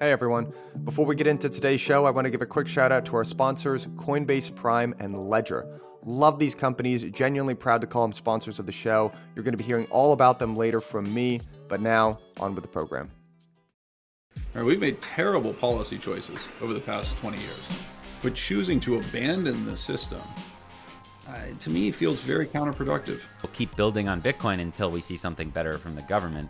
Hey everyone. Before we get into today's show, I want to give a quick shout out to our sponsors, Coinbase Prime and Ledger. Love these companies, genuinely proud to call them sponsors of the show. You're going to be hearing all about them later from me, but now on with the program. All right, we've made terrible policy choices over the past 20 years, but choosing to abandon the system, to me, feels very counterproductive. We'll keep building on Bitcoin until we see something better from the government.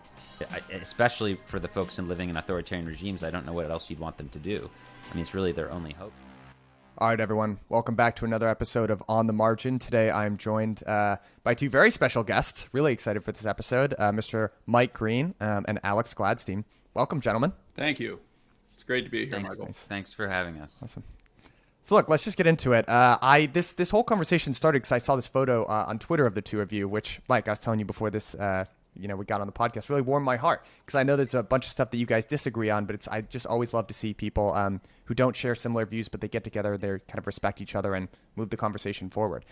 Especially for the folks living in authoritarian regimes, I don't know what else you'd want them to do. I mean, it's really their only hope. All right, everyone. Welcome back to another episode of On the Margin. Today, I'm joined by two very special guests. Really excited for this episode, Mr. Mike Green and Alex Gladstein. Welcome, gentlemen. Thank you. It's great to be here, Michael. Thanks for having us. Awesome. So look, let's just get into it. This whole conversation started because I saw this photo on Twitter of the two of you, which, Mike, I was telling you before this we got on the podcast, really warmed my heart because I know there's a bunch of stuff that you guys disagree on, but I just always love to see people who don't share similar views, but they get together, they kind of respect each other and move the conversation forward.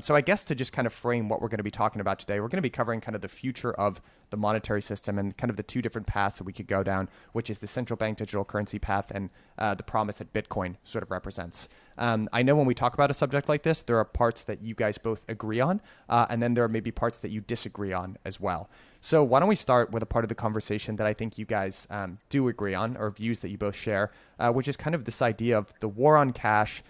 So I guess to just kind of frame what we're going to be talking about today, we're going to be covering kind of the future of the monetary system and kind of the two different paths that we could go down, which is the central bank digital currency path and the promise that Bitcoin sort of represents. I know when we talk about a subject like this, there are parts that you guys both agree on, and then there are maybe parts that you disagree on as well. So why don't we start with a part of the conversation that I think you guys do agree on, or views that you both share, which is kind of this idea of the war on cash,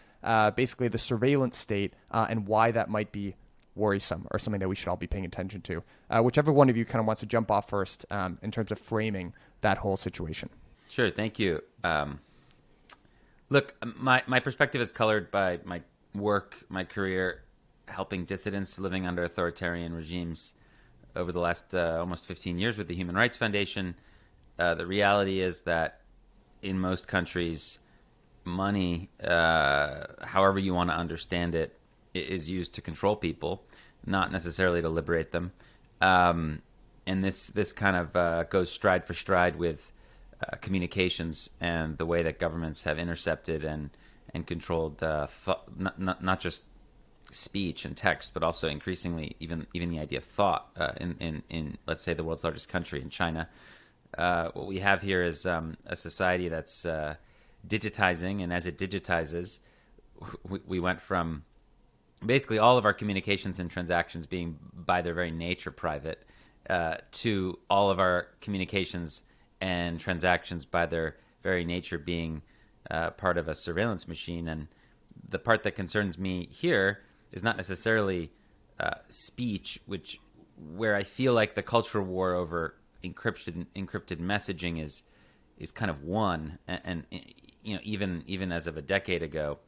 basically the surveillance state, and why that might be worrisome or something that we should all be paying attention to. Whichever one of you kind of wants to jump off first in terms of framing that whole situation. Sure, thank you. Look, my perspective is colored by my work, my career, helping dissidents living under authoritarian regimes over the last almost 15 years with the Human Rights Foundation. The reality is that in most countries, money, however you want to understand it, is used to control people, not necessarily to liberate them. And this kind of goes stride for stride with communications and the way that governments have intercepted and controlled not just speech and text, but also increasingly even the idea of thought in let's say the world's largest country, in China. What we have here is a society that's digitizing, and as it digitizes, we went from basically all of our communications and transactions being by their very nature private to all of our communications and transactions by their very nature being part of a surveillance machine. And the part that concerns me here is not necessarily speech, where I feel like the cultural war over encrypted messaging is kind of won, and even as of a decade ago,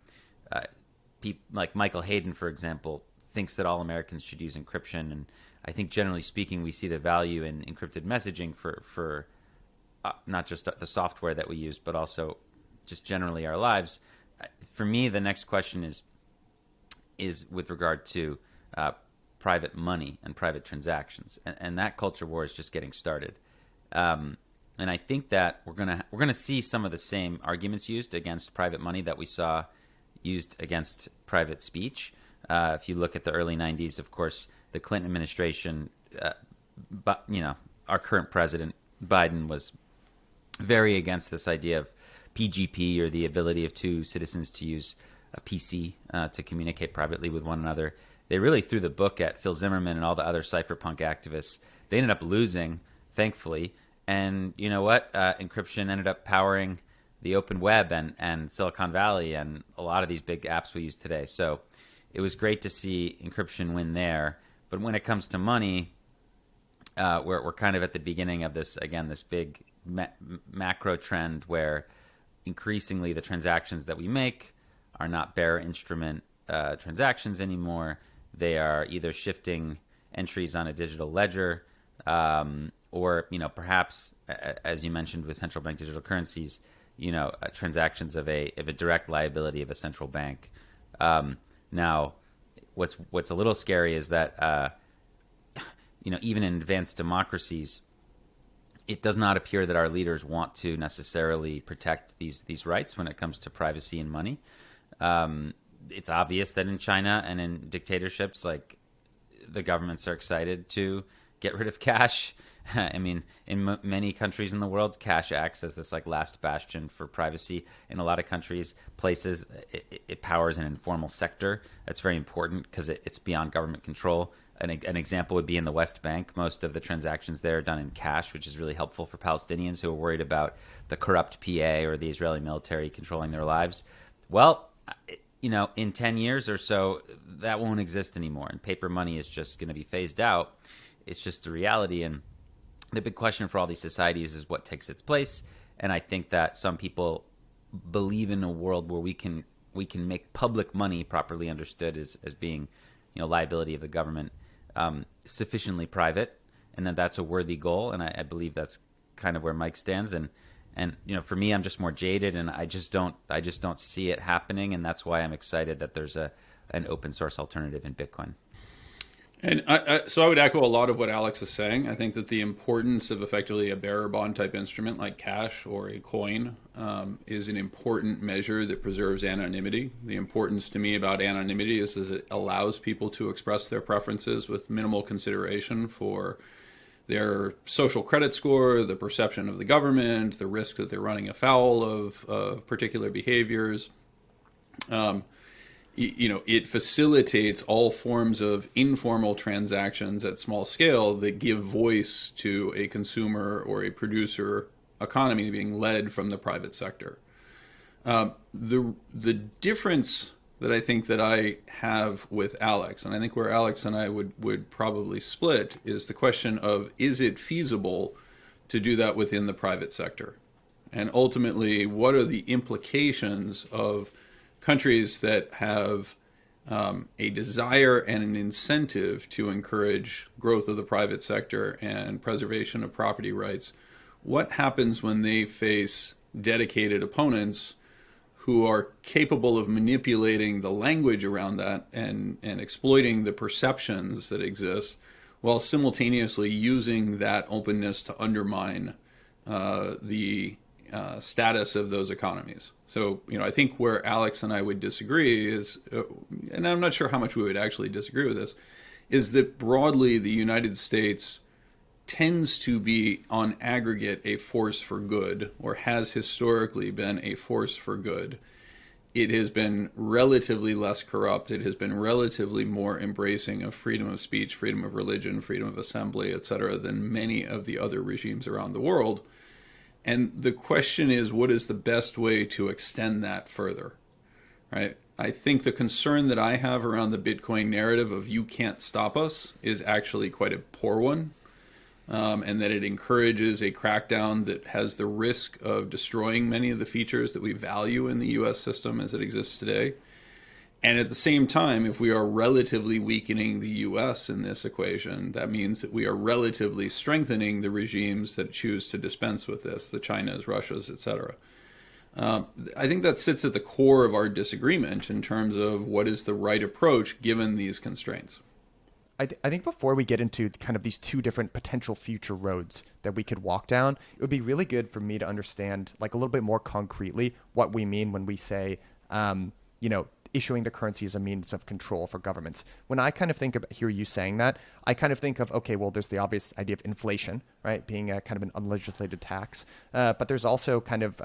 people like Michael Hayden, for example, thinks that all Americans should use encryption, and I think generally speaking, we see the value in encrypted messaging for not just the software that we use, but also just generally our lives. For me, the next question is with regard to private money and private transactions, and that culture war is just getting started. And I think that we're gonna see some of the same arguments used against private money that we saw used against private speech. If you look at the early 90s, of course, the Clinton administration, but our current president Biden was very against this idea of PGP, or the ability of two citizens to use a PC to communicate privately with one another. They really threw the book at Phil Zimmerman and all the other cypherpunk activists. They ended up losing, thankfully. And you know what? Encryption ended up powering the open web and Silicon Valley and a lot of these big apps we use today. So it was great to see encryption win there. But when it comes to money, we're kind of at the beginning of this big macro trend where increasingly the transactions that we make are not bearer instrument transactions anymore. They are either shifting entries on a digital ledger, or perhaps, as you mentioned with central bank digital currencies, transactions of a direct liability of a central bank. Now, what's a little scary is that even in advanced democracies, it does not appear that our leaders want to necessarily protect these rights when it comes to privacy and money. It's obvious that in China and in dictatorships, like, the governments are excited to get rid of cash I mean, in many countries in the world, cash acts as this like last bastion for privacy. In a lot of countries, places, it powers an informal sector. That's very important because it's beyond government control. An example would be in the West Bank. Most of the transactions there are done in cash, which is really helpful for Palestinians who are worried about the corrupt PA or the Israeli military controlling their lives. Well, you know, in 10 years or so, that won't exist anymore, and paper money is just going to be phased out. It's just the reality, and the big question for all these societies is what takes its place. And I think that some people believe in a world where we can make public money, properly understood as being, you know, liability of the government, sufficiently private, and that that's a worthy goal. And I believe that's kind of where Mike stands. And you know, for me, I'm just more jaded, and I just don't see it happening. And that's why I'm excited that there's an open source alternative in Bitcoin. And so I would echo a lot of what Alex is saying. I think that the importance of effectively a bearer bond type instrument like cash or a coin is an important measure that preserves anonymity. The importance to me about anonymity is it allows people to express their preferences with minimal consideration for their social credit score, the perception of the government, the risk that they're running afoul of particular behaviors. You know, it facilitates all forms of informal transactions at small scale that give voice to a consumer or a producer economy being led from the private sector. The difference that I think that I have with Alex, and I think where Alex and I would probably split, is the question of, is it feasible to do that within the private sector? And ultimately, what are the implications of countries that have a desire and an incentive to encourage growth of the private sector and preservation of property rights? What happens when they face dedicated opponents who are capable of manipulating the language around that and exploiting the perceptions that exist, while simultaneously using that openness to undermine the status of those economies? So, you know, I think where Alex and I would disagree is, and I'm not sure how much we would actually disagree with this, is that broadly the United States tends to be on aggregate a force for good, or has historically been a force for good. It has been relatively less corrupt. It has been relatively more embracing of freedom of speech, freedom of religion, freedom of assembly, etc., than many of the other regimes around the world. And the question is, what is the best way to extend that further, right? I think the concern that I have around the Bitcoin narrative of "you can't stop us" is actually quite a poor one, and that it encourages a crackdown that has the risk of destroying many of the features that we value in the U.S. system as it exists today. And at the same time, if we are relatively weakening the U.S. in this equation, that means that we are relatively strengthening the regimes that choose to dispense with this, the Chinas, Russias, etc. I think that sits at the core of our disagreement in terms of what is the right approach given these constraints. I think before we get into kind of these two different potential future roads that we could walk down, it would be really good for me to understand, like, a little bit more concretely what we mean when we say, you know, issuing the currency as a means of control for governments. When I kind of hear you saying that, I kind of think of, okay, well, there's the obvious idea of inflation, right, being a kind of an unlegislated tax. But there's also kind of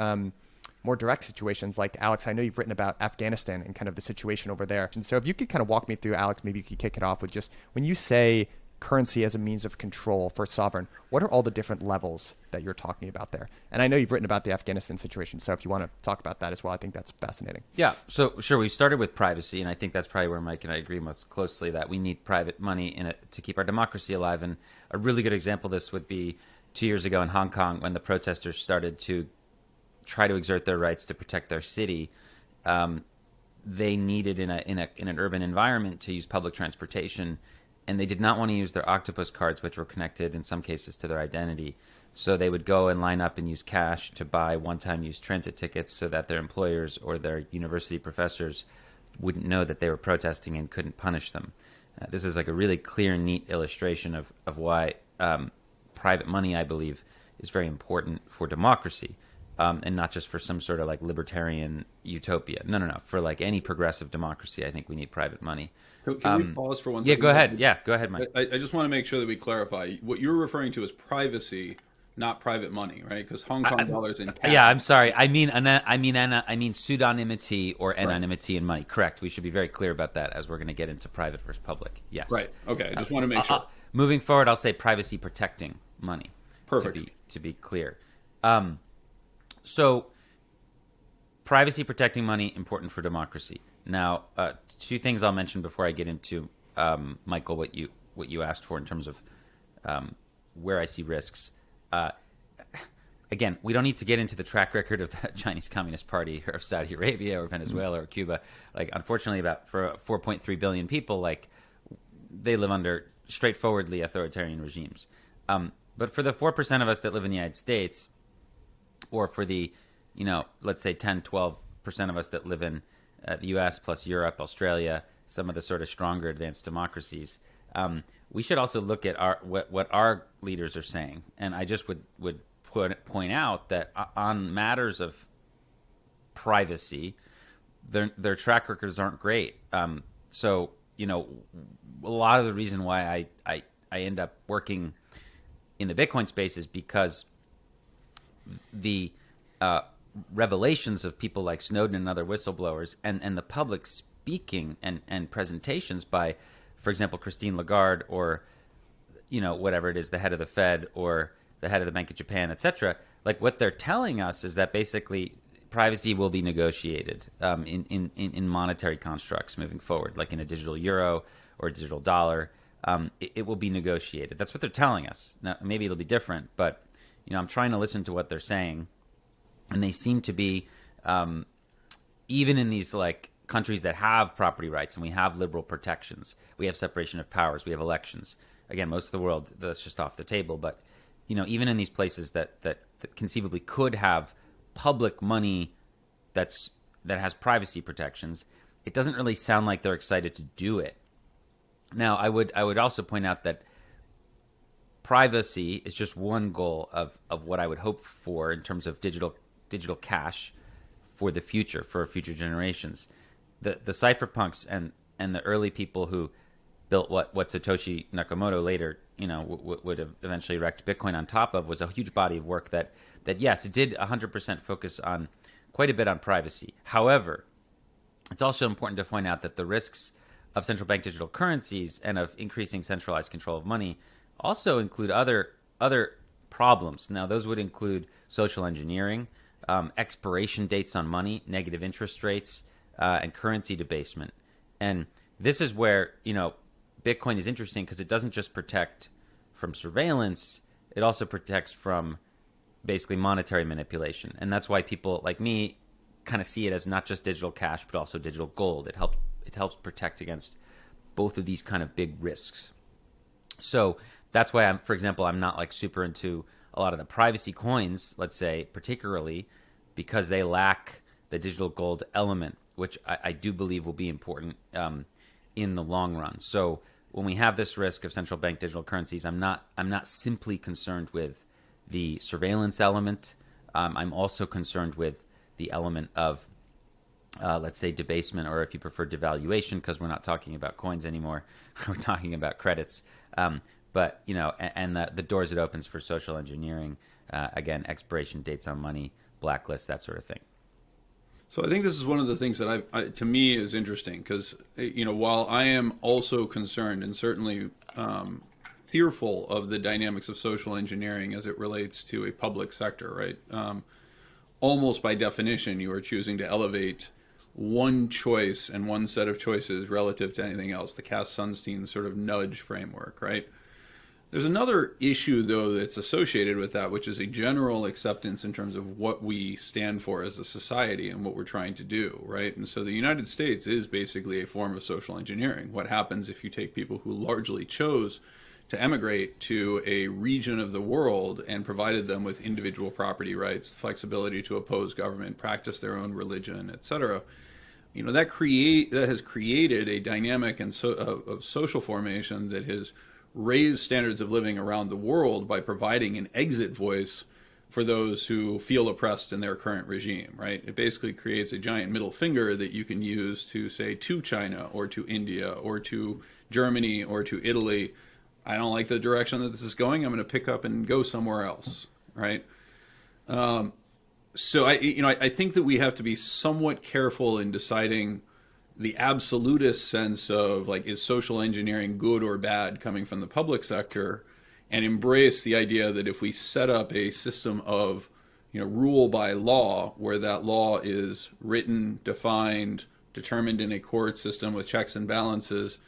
more direct situations like, Alex, I know you've written about Afghanistan and kind of the situation over there. And so if you could kind of walk me through, Alex, maybe you could kick it off with just, when you say currency as a means of control for sovereign, what are all the different levels that you're talking about there? And I know you've written about the Afghanistan situation, so if you want to talk about that as well, I think that's fascinating. Yeah, so sure, we started with privacy, and I think that's probably where Mike and I agree most closely, that we need private money in it to keep our democracy alive. And a really good example of this would be 2 years ago in Hong Kong, when the protesters started to try to exert their rights to protect their city. They needed in an urban environment to use public transportation, and they did not want to use their octopus cards, which were connected in some cases to their identity. So they would go and line up and use cash to buy one-time use transit tickets so that their employers or their university professors wouldn't know that they were protesting and couldn't punish them. This is like a really clear, neat illustration of why private money, I believe, is very important for democracy. and not just for some sort of like libertarian utopia. No. For like any progressive democracy, I think we need private money. Can we pause for one Yeah, second? go ahead. Yeah, go ahead, Mike. I just want to make sure that we clarify. What you're referring to is privacy, not private money, right? Because Hong Kong dollars in cash. Yeah, I'm sorry. I mean pseudonymity or anonymity in money. Correct. We should be very clear about that as we're going to get into private versus public. Yes. Right. Okay. I just want to make sure. Moving forward, I'll say privacy protecting money. Perfect. To be clear. So privacy protecting money, important for democracy. Now, two things I'll mention before I get into, Michael, what you asked for in terms of where I see risks. Again, we don't need to get into the track record of the Chinese Communist Party or of Saudi Arabia or Venezuela or Cuba. Like, unfortunately, for 4.3 billion people, like, they live under straightforwardly authoritarian regimes. But for the 4% of us that live in the United States, or for the, let's say 10, 12% of us that live in the U.S. plus Europe, Australia, some of the sort of stronger advanced democracies, we should also look at what our leaders are saying. And I just would point out that on matters of privacy, their track records aren't great. So, a lot of the reason why I end up working in the Bitcoin space is because the revelations of people like Snowden and other whistleblowers and the public speaking and presentations by, for example, Christine Lagarde or, whatever it is, the head of the Fed or the head of the Bank of Japan, etc. Like, what they're telling us is that basically privacy will be negotiated in monetary constructs moving forward, like in a digital euro or a digital dollar. It will be negotiated. That's what they're telling us. Now, maybe it'll be different, but I'm trying to listen to what they're saying, and they seem to be, even in these like countries that have property rights and we have liberal protections, we have separation of powers, we have elections. Again, most of the world, that's just off the table. But even in these places that conceivably could have public money that has privacy protections, it doesn't really sound like they're excited to do it. Now, I would also point out that privacy is just one goal of what I would hope for in terms of digital cash for the future, for future generations. The cypherpunks and the early people who built what Satoshi Nakamoto later would have eventually wrecked Bitcoin on top of was a huge body of work that yes, it did 100% focus on quite a bit on privacy. However, it's also important to point out that the risks of central bank digital currencies and of increasing centralized control of money also include other problems. Now, those would include social engineering, expiration dates on money, negative interest rates, and currency debasement. And this is where, Bitcoin is interesting because it doesn't just protect from surveillance, it also protects from basically monetary manipulation. And that's why people like me kind of see it as not just digital cash, but also digital gold. It helps protect against both of these kind of big risks. So that's why for example, I'm not like super into a lot of the privacy coins, let's say, particularly because they lack the digital gold element, which I do believe will be important in the long run. So when we have this risk of central bank digital currencies, I'm not simply concerned with the surveillance element. I'm also concerned with the element of, let's say, debasement, or if you prefer, devaluation, because we're not talking about coins anymore. We're talking about credits. But, and the doors it opens for social engineering, again, expiration dates on money, blacklist, that sort of thing. So I think this is one of the things that to me is interesting because, while I am also concerned and certainly fearful of the dynamics of social engineering as it relates to a public sector, right? Almost by definition, you are choosing to elevate one choice and one set of choices relative to anything else, the Cass-Sunstein sort of nudge framework, right? There's another issue, though, that's associated with that, which is a general acceptance in terms of what we stand for as a society and what we're trying to do, right? And so the United States is basically a form of social engineering. What happens if you take people who largely chose to emigrate to a region of the world and provided them with individual property rights, flexibility to oppose government, practice their own religion, etc.? That has created a dynamic of social formation that has raised standards of living around the world by providing an exit voice for those who feel oppressed in their current regime, right? It basically creates a giant middle finger that you can use to say to China or to India or to Germany or to Italy, I don't like the direction that this is going. I'm going to pick up and go somewhere else, right? So I think that we have to be somewhat careful in deciding the absolutist sense of like, is social engineering good or bad coming from the public sector, and embrace the idea that if we set up a system of, rule by law, where that law is written, defined, determined in a court system with checks and balances,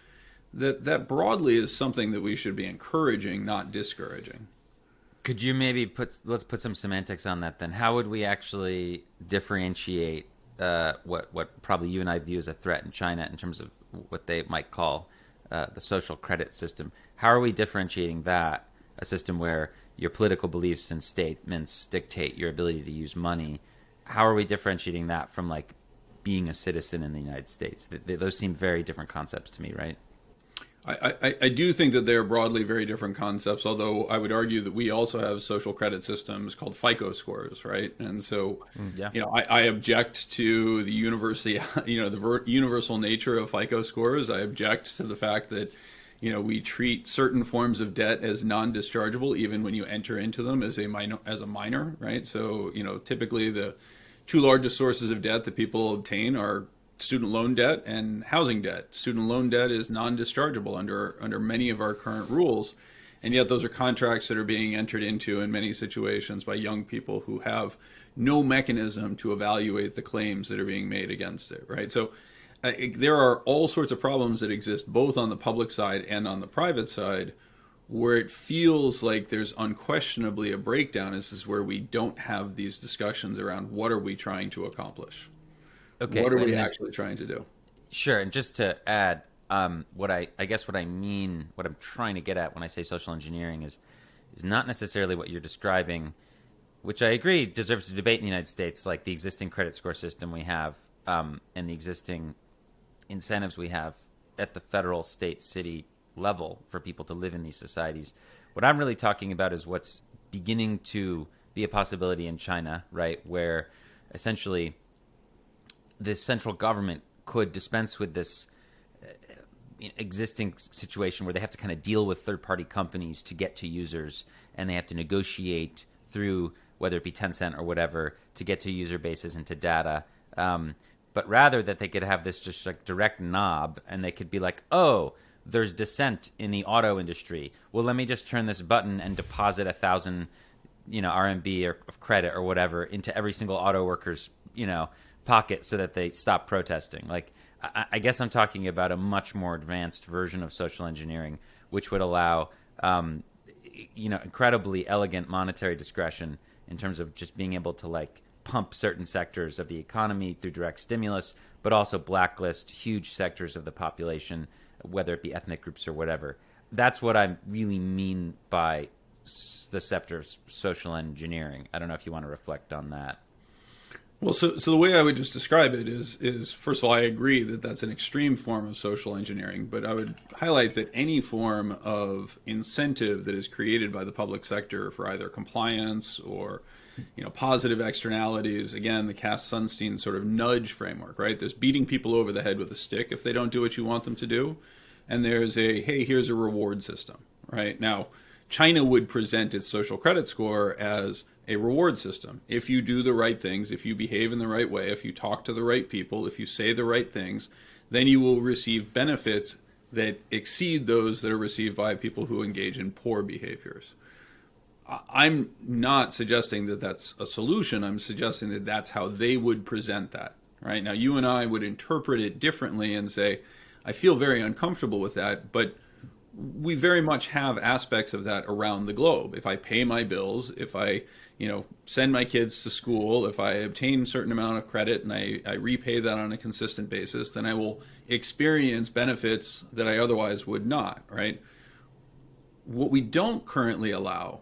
that broadly is something that we should be encouraging, not discouraging. Could you maybe let's put some semantics on that then? How would we actually differentiate what probably you and I view as a threat in China in terms of what they might call the social credit system? How are we differentiating that, a system where your political beliefs and statements dictate your ability to use money? How are we differentiating that from like being a citizen in the United States? Those seem very different concepts to me, right? I do think that they're broadly very different concepts, although I would argue that we also have social credit systems called FICO scores, right? And so, I object to the the universal nature of FICO scores. I object to the fact that, we treat certain forms of debt as non-dischargeable even when you enter into them as a minor, right? So, typically the two largest sources of debt that people obtain are student loan debt and housing debt. Student loan debt is non-dischargeable under many of our current rules, and yet those are contracts that are being entered into in many situations by young people who have no mechanism to evaluate the claims that are being made against it, right? So there are all sorts of problems that exist both on the public side and on the private side, where it feels like there's unquestionably a breakdown. This is where we don't have these discussions around what are we trying to accomplish. Okay, what are we actually trying to do? Sure, and just to add, what I'm trying to get at when I say social engineering is not necessarily what you're describing, which I agree deserves a debate in the United States, like the existing credit score system we have, and the existing incentives we have at the federal, state, city level for people to live in these societies. What I'm really talking about is what's beginning to be a possibility in China, right, where essentially the central government could dispense with this existing situation where they have to kind of deal with third-party companies to get to users, and they have to negotiate through, whether it be Tencent or whatever, to get to user bases and to data. But rather that they could have this just like direct knob, and they could be like, oh, there's dissent in the auto industry. Well, let me just turn this button and deposit 1,000, RMB of credit or whatever into every single auto worker's, pocket so that they stop protesting. Like, I guess I'm talking about a much more advanced version of social engineering, which would allow, incredibly elegant monetary discretion in terms of just being able to like pump certain sectors of the economy through direct stimulus, but also blacklist huge sectors of the population, whether it be ethnic groups or whatever. That's what I really mean by the scepter of social engineering. I don't know if you want to reflect on that. Well, so the way I would just describe it is first of all, I agree that that's an extreme form of social engineering, but I would highlight that any form of incentive that is created by the public sector for either compliance or positive externalities, again, the Cass-Sunstein sort of nudge framework, right? There's beating people over the head with a stick if they don't do what you want them to do, and there's hey, here's a reward system, right? Now, China would present its social credit score as a reward system. If you do the right things, if you behave in the right way, if you talk to the right people, if you say the right things, then you will receive benefits that exceed those that are received by people who engage in poor behaviors. I'm not suggesting that that's a solution. I'm suggesting that that's how they would present that, right? Now, you and I would interpret it differently and say, I feel very uncomfortable with that, but we very much have aspects of that around the globe. If I pay my bills, if I, send my kids to school, if I obtain a certain amount of credit and I repay that on a consistent basis, then I will experience benefits that I otherwise would not, right? What we don't currently allow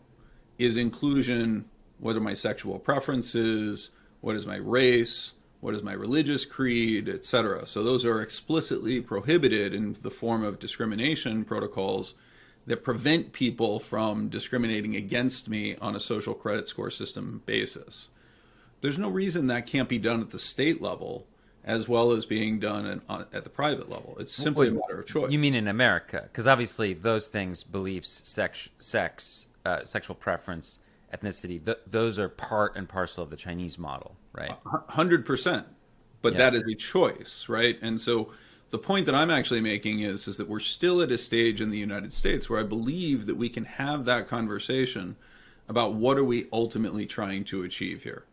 is inclusion. What are my sexual preferences? What is my race? What is my religious creed, etc.? So those are explicitly prohibited in the form of discrimination protocols that prevent people from discriminating against me on a social credit score system basis. There's no reason that can't be done at the state level as well as being done at the private level. It's simply a matter of choice. You mean in America? Because obviously those things, beliefs, sexual preference, ethnicity, those are part and parcel of the Chinese model, right? 100%. But Yeah. that is a choice, right? And so the point that I'm actually making is that we're still at a stage in the United States where I believe that we can have that conversation about what are we ultimately trying to achieve here,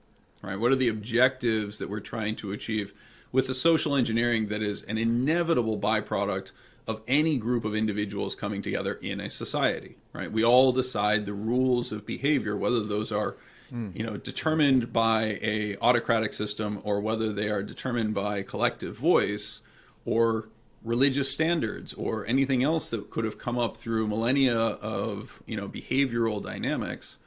right? What are the objectives that we're trying to achieve with the social engineering that is an inevitable byproduct of any group of individuals coming together in a society, right? We all decide the rules of behavior, whether those are determined by a autocratic system or whether they are determined by collective voice or religious standards or anything else that could have come up through millennia of behavioral dynamics.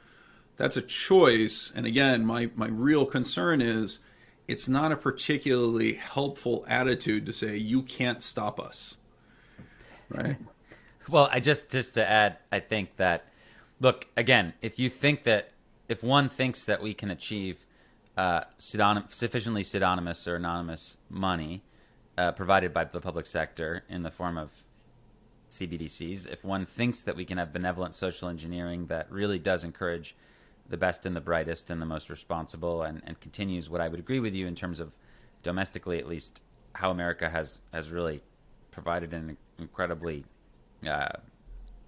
That's a choice. And again, my real concern is it's not a particularly helpful attitude to say you can't stop us, right? Well, I just to add, I think that, look, again, if one thinks that we can achieve sufficiently pseudonymous or anonymous money provided by the public sector in the form of CBDCs, if one thinks that we can have benevolent social engineering that really does encourage the best and the brightest and the most responsible and continues what I would agree with you in terms of domestically, at least, how America has really provided an incredibly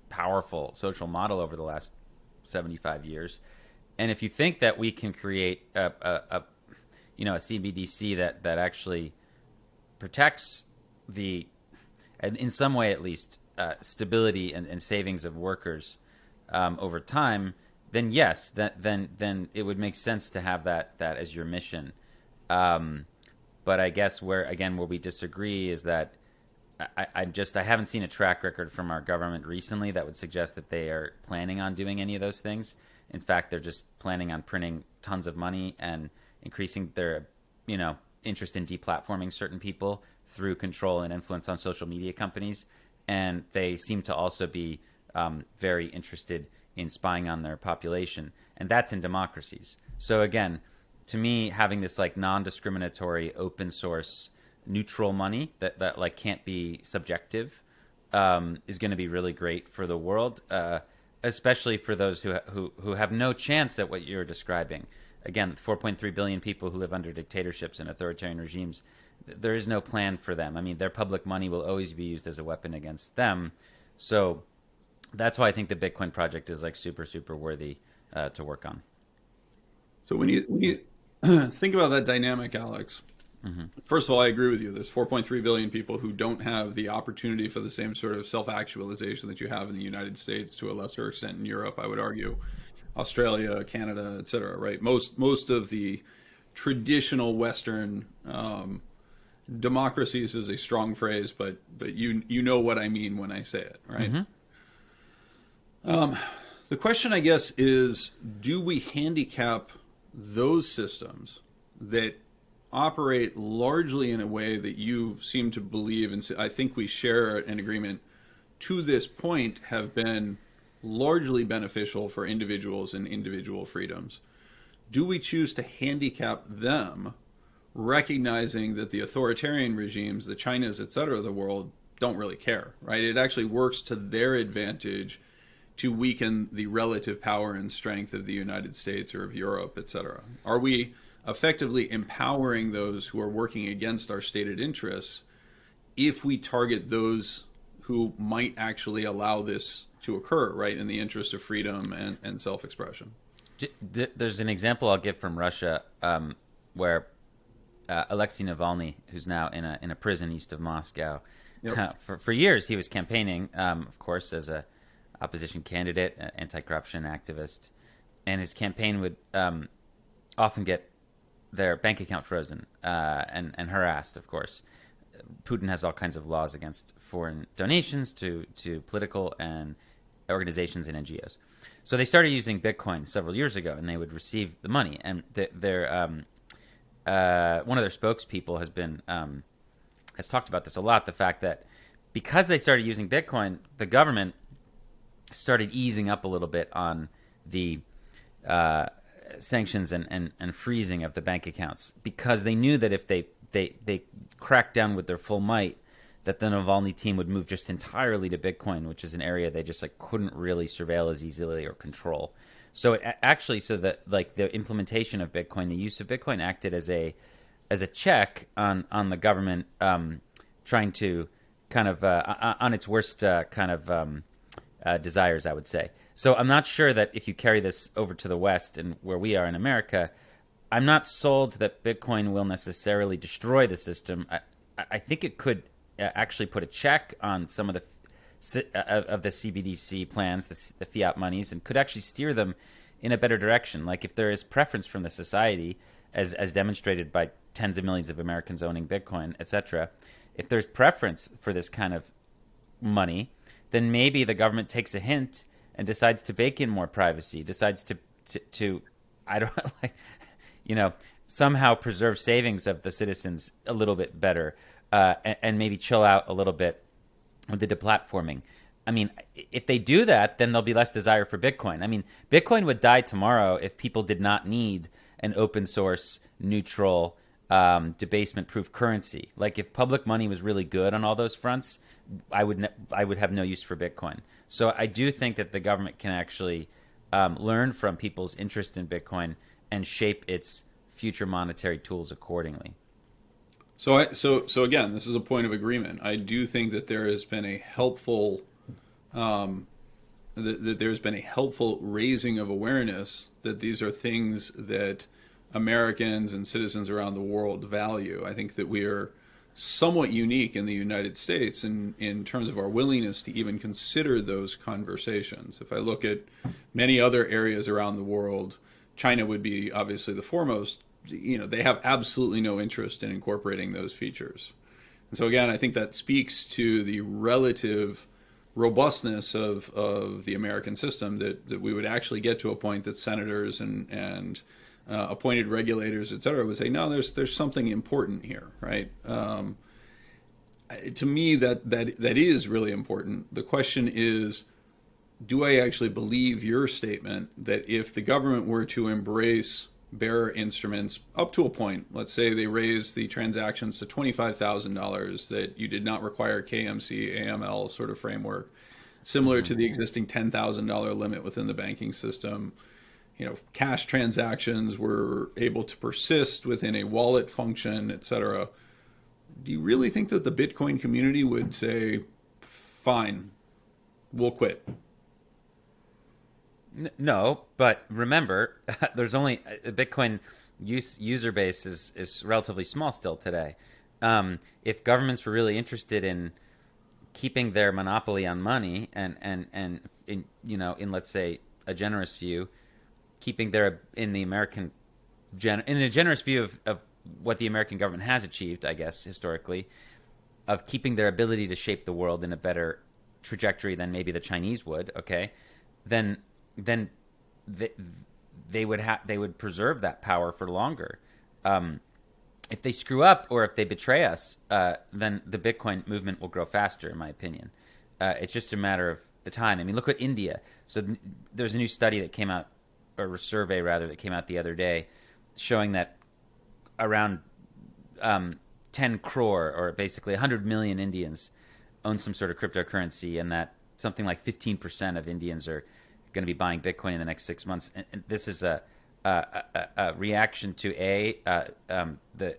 powerful social model over the last 75 years. And if you think that we can create a CBDC that actually protects in some way at least, stability and savings of workers over time, then yes, then it would make sense to have that as your mission. But I guess where we disagree is that I haven't seen a track record from our government recently that would suggest that they are planning on doing any of those things. In fact, they're just planning on printing tons of money and increasing their, interest in deplatforming certain people through control and influence on social media companies. And they seem to also be very interested in spying on their population. And that's in democracies. So again, to me, having this non-discriminatory, open source, neutral money that can't be subjective is going to be really great for the world. Especially for those who have no chance at what you're describing. Again, 4.3 billion people who live under dictatorships and authoritarian regimes, there is no plan for them. I mean, their public money will always be used as a weapon against them. So that's why I think the Bitcoin project is super, super worthy to work on. So when you think about that dynamic, Alex, first of all, I agree with you. There's 4.3 billion people who don't have the opportunity for the same sort of self-actualization that you have in the United States, to a lesser extent in Europe, I would argue, Australia, Canada, et cetera, right? Most of the traditional Western democracies is a strong phrase, but you know what I mean when I say it, right? The question, I guess, is, do we handicap those systems that operate largely in a way that you seem to believe, and I think we share an agreement to this point, have been largely beneficial for individuals and individual freedoms? Do we choose to handicap them, recognizing that the authoritarian regimes, the Chinas, et cetera, of the world don't really care, right? It actually works to their advantage to weaken the relative power and strength of the United States or of Europe, et cetera. Are we effectively empowering those who are working against our stated interests if we target those who might actually allow this to occur, right, in the interest of freedom and self-expression? There's an example I'll give from Russia where Alexei Navalny, who's now in a prison east of Moscow, for years he was campaigning, of course, as a opposition candidate, anti-corruption activist, and his campaign would often get their bank account frozen and harassed, of course. Putin has all kinds of laws against foreign donations to political and organizations and NGOs. So they started using Bitcoin several years ago, and they would receive the money. And their one of their spokespeople has talked about this a lot, the fact that because they started using Bitcoin, the government started easing up a little bit on the sanctions and freezing of the bank accounts, because they knew that if they cracked down with their full might, that the Navalny team would move just entirely to Bitcoin, which is an area they just like couldn't really surveil as easily or control. So the implementation of Bitcoin, the use of Bitcoin, acted as a check on the government trying to kind of on its worst desires, I would say. So I'm not sure that if you carry this over to the West and where we are in America, I'm not sold that Bitcoin will necessarily destroy the system. I think it could actually put a check on some of the CBDC plans, the fiat monies, and could actually steer them in a better direction. Like if there is preference from the society, as demonstrated by tens of millions of Americans owning Bitcoin, etc., if there's preference for this kind of money, then maybe the government takes a hint and decides to bake in more privacy, decides to I don't like, somehow preserve savings of the citizens a little bit better, and maybe chill out a little bit with the deplatforming. I mean, if they do that, then there'll be less desire for Bitcoin. I mean, Bitcoin would die tomorrow if people did not need an open source, neutral, debasement-proof currency. Like if public money was really good on all those fronts, I would have no use for Bitcoin. So I do think that the government can actually learn from people's interest in Bitcoin and shape its future monetary tools accordingly. So again, this is a point of agreement. I do think that there has been a helpful that there's been a helpful raising of awareness that these are things that Americans and citizens around the world value. I think that we are somewhat unique in the United States in terms of our willingness to even consider those conversations. If I look at many other areas around the world, China would be obviously the foremost. They have absolutely no interest in incorporating those features. And so again, I think that speaks to the relative robustness of the American system, that we would actually get to a point that senators and appointed regulators, et cetera, would say, no, there's something important here, right? To me, that is really important. The question is, do I actually believe your statement that if the government were to embrace bearer instruments up to a point, let's say they raise the transactions to $25,000, that you did not require KMC, AML sort of framework, similar to the existing $10,000 limit within the banking system, cash transactions were able to persist within a wallet function, et cetera. Do you really think that the Bitcoin community would say, fine, we'll quit? No, but remember, there's only a Bitcoin user base is relatively small still today. If governments were really interested in keeping their monopoly on money and in let's say a generous view, keeping their in a generous view of what the American government has achieved, I guess historically, of keeping their ability to shape the world in a better trajectory than maybe the Chinese would, okay, then they would preserve that power for longer. If they screw up or if they betray us, then the Bitcoin movement will grow faster, in my opinion. It's just a matter of the time. I mean, look at India. So there's a new study that came out, or a survey rather, that came out the other day, showing that around 10 crore, or basically 100 million Indians, own some sort of cryptocurrency, and that something like 15% of Indians are going to be buying Bitcoin in the next 6 months. And this is a reaction to the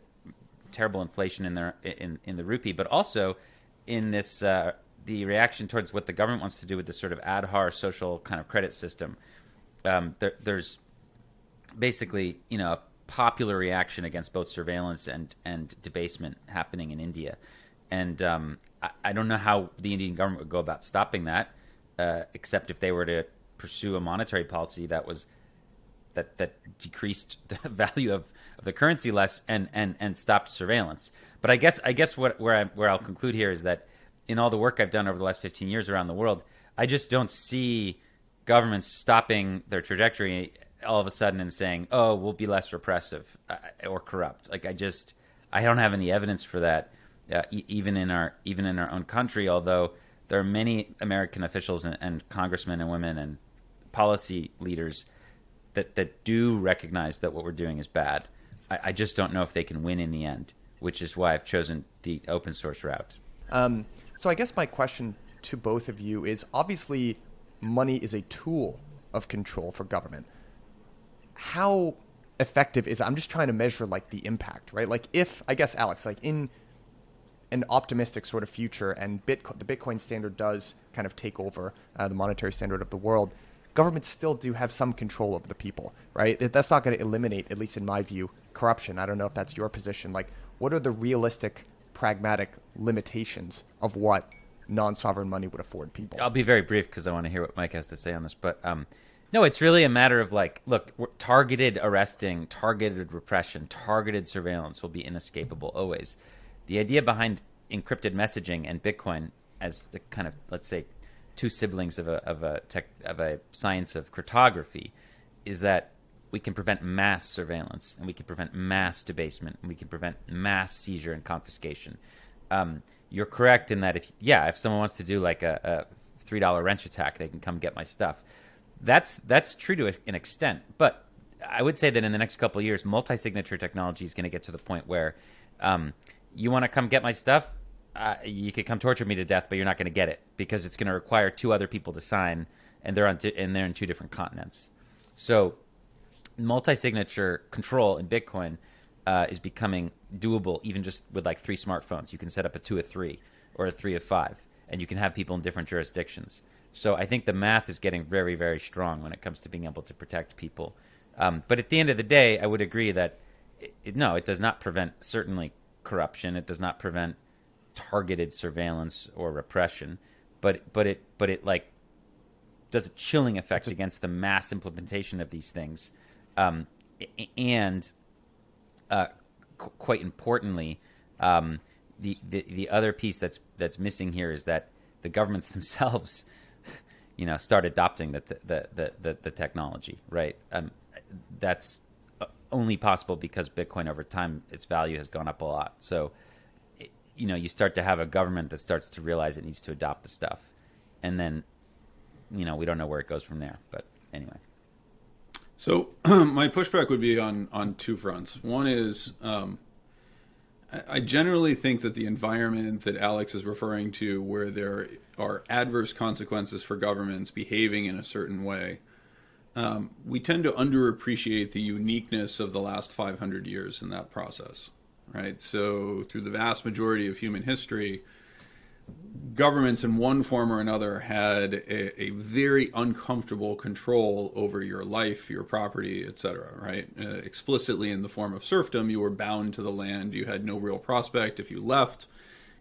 terrible inflation in the rupee, but also in this the reaction towards what the government wants to do with this sort of Aadhaar social kind of credit system. There's basically a popular reaction against both surveillance and debasement happening in India, and I don't know how the Indian government would go about stopping that, except if they were to pursue a monetary policy that decreased the value of the currency less and stopped surveillance. But I guess where I'll conclude here is that in all the work I've done over the last 15 years around the world, I just don't see governments stopping their trajectory all of a sudden and saying, "Oh, we'll be less repressive or corrupt." Like I don't have any evidence for that, even in our own country. Although there are many American officials and congressmen and women and policy leaders that do recognize that what we're doing is bad. I just don't know if they can win in the end, which is why I've chosen the open source route. So I guess my question to both of you is, obviously money is a tool of control for government. How effective is it? I'm just trying to measure like the impact, right? Like if, I guess, Alex, like in an optimistic sort of future and the Bitcoin standard does kind of take over the monetary standard of the world, governments still do have some control over the people, right? That's not going to eliminate, at least in my view, corruption. I don't know if that's your position. Like, what are the realistic, pragmatic limitations of what non-sovereign money would afford people? I'll be very brief because I want to hear what Mike has to say on this. But no, it's really a matter of like, look, targeted arresting, targeted repression, targeted surveillance will be inescapable always. The idea behind encrypted messaging and Bitcoin as the kind of, let's say, two siblings of a science of cryptography is that we can prevent mass surveillance and we can prevent mass debasement and we can prevent mass seizure and confiscation. You're correct in that if someone wants to do like a $3 wrench attack, they can come get my stuff. That's true to an extent, but I would say that in the next couple of years, multi-signature technology is going to get to the point where you want to come get my stuff, you could come torture me to death, but you're not going to get it because it's going to require two other people to sign, and they're in two different continents. So multi-signature control in Bitcoin is becoming doable even just with like 3 smartphones. You can set up a 2 of 3 or a 3 of 5, and you can have people in different jurisdictions. So I think the math is getting very, very strong when it comes to being able to protect people. But at the end of the day, I would agree that it does not prevent certainly corruption. It does not prevent targeted surveillance or repression, but it like does a chilling effect against the mass implementation of these things, and quite importantly, the other piece that's missing here is that the governments themselves, start adopting the technology, right? That's only possible because Bitcoin over time, its value has gone up a lot. So you start to have a government that starts to realize it needs to adopt the stuff. And then, we don't know where it goes from there. But anyway. So my pushback would be on 2 fronts. One is I generally think that the environment that Alex is referring to, where there are adverse consequences for governments behaving in a certain way, we tend to underappreciate the uniqueness of the last 500 years in that process. Right. So through the vast majority of human history, governments in one form or another had a very uncomfortable control over your life, your property, etc. Right. Explicitly in the form of serfdom, you were bound to the land. You had no real prospect. If you left,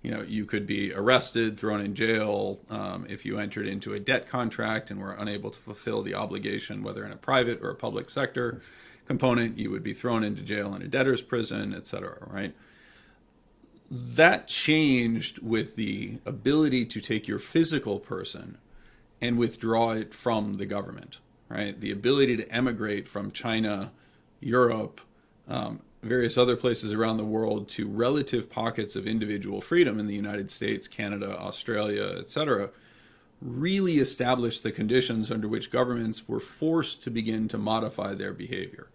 you could be arrested, thrown in jail. If you entered into a debt contract and were unable to fulfill the obligation, whether in a private or a public sector component, you would be thrown into jail in a debtor's prison, etc. Right? That changed with the ability to take your physical person and withdraw it from the government. Right? The ability to emigrate from China, Europe, various other places around the world to relative pockets of individual freedom in the United States, Canada, Australia, etc., really established the conditions under which governments were forced to begin to modify their behavior.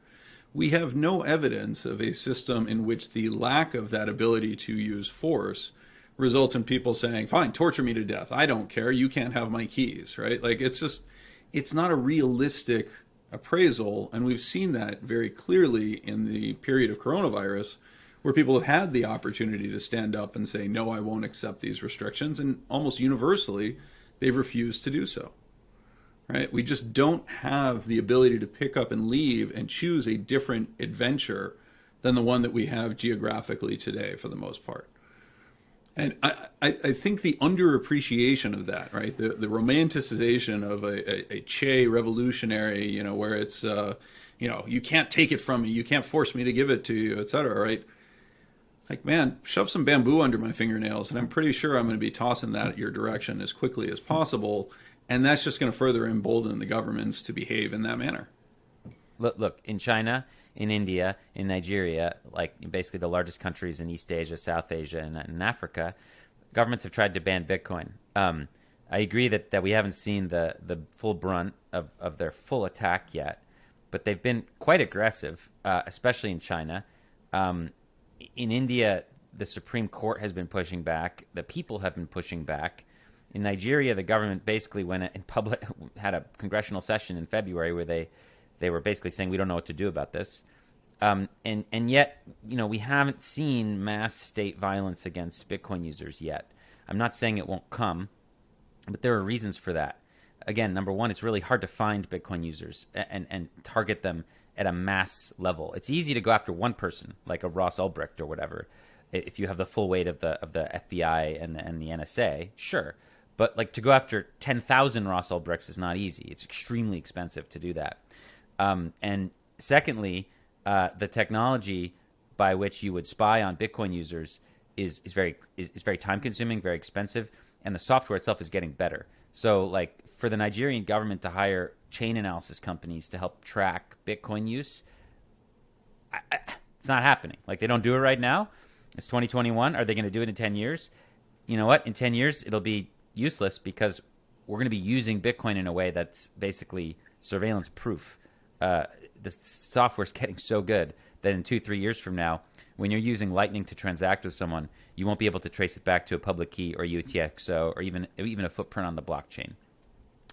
We have no evidence of a system in which the lack of that ability to use force results in people saying, fine, torture me to death. I don't care. You can't have my keys, right? Like, it's not a realistic appraisal. And we've seen that very clearly in the period of coronavirus, where people have had the opportunity to stand up and say, no, I won't accept these restrictions. And almost universally, they've refused to do so. Right? We just don't have the ability to pick up and leave and choose a different adventure than the one that we have geographically today, for the most part. And I think the underappreciation of that, right? The romanticization of a Che revolutionary, where it's, you can't take it from me, you can't force me to give it to you, et cetera, right? Like, man, shove some bamboo under my fingernails, and I'm pretty sure I'm going to be tossing that at your direction as quickly as possible. And that's just going to further embolden the governments to behave in that manner. Look, in China, in India, in Nigeria, like basically the largest countries in East Asia, South Asia, and Africa, governments have tried to ban Bitcoin. I agree that we haven't seen the full brunt of their full attack yet, but they've been quite aggressive, especially in China. In India, the Supreme Court has been pushing back. The people have been pushing back. In Nigeria, the government basically went in public, had a congressional session in February where they were basically saying, we don't know what to do about this. And yet, we haven't seen mass state violence against Bitcoin users yet. I'm not saying it won't come, but there are reasons for that. Again, number one, it's really hard to find Bitcoin users and target them at a mass level. It's easy to go after one person, like a Ross Ulbricht or whatever, if you have the full weight of the FBI and the NSA, sure. But like to go after 10,000 Ross Ulbrichts is not easy. It's extremely expensive to do that. And secondly, the technology by which you would spy on Bitcoin users is very time consuming, very expensive, and the software itself is getting better. So like for the Nigerian government to hire chain analysis companies to help track Bitcoin use, it's not happening. Like they don't do it right now. It's 2021. Are they going to do it in 10 years? You know what? In 10 years, it'll be useless because we're going to be using Bitcoin in a way that's basically surveillance proof. The software is getting so good that in 2-3 years from now, when you're using Lightning to transact with someone, you won't be able to trace it back to a public key or UTXO or even a footprint on the blockchain.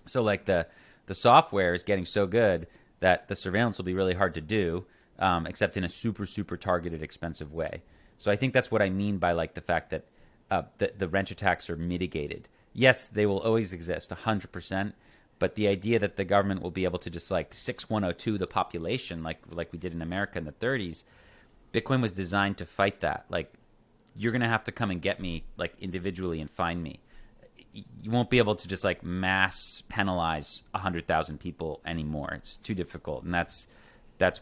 So like the software is getting so good that the surveillance will be really hard to do, except in a super, super targeted, expensive way. So I think that's what I mean by like the fact that the wrench attacks are mitigated. Yes, they will always exist, 100%. But the idea that the government will be able to just like 6102 the population, like we did in America in the 30s, Bitcoin was designed to fight that. Like, you're going to have to come and get me like individually and find me. You won't be able to just like mass penalize 100,000 people anymore. It's too difficult. And that's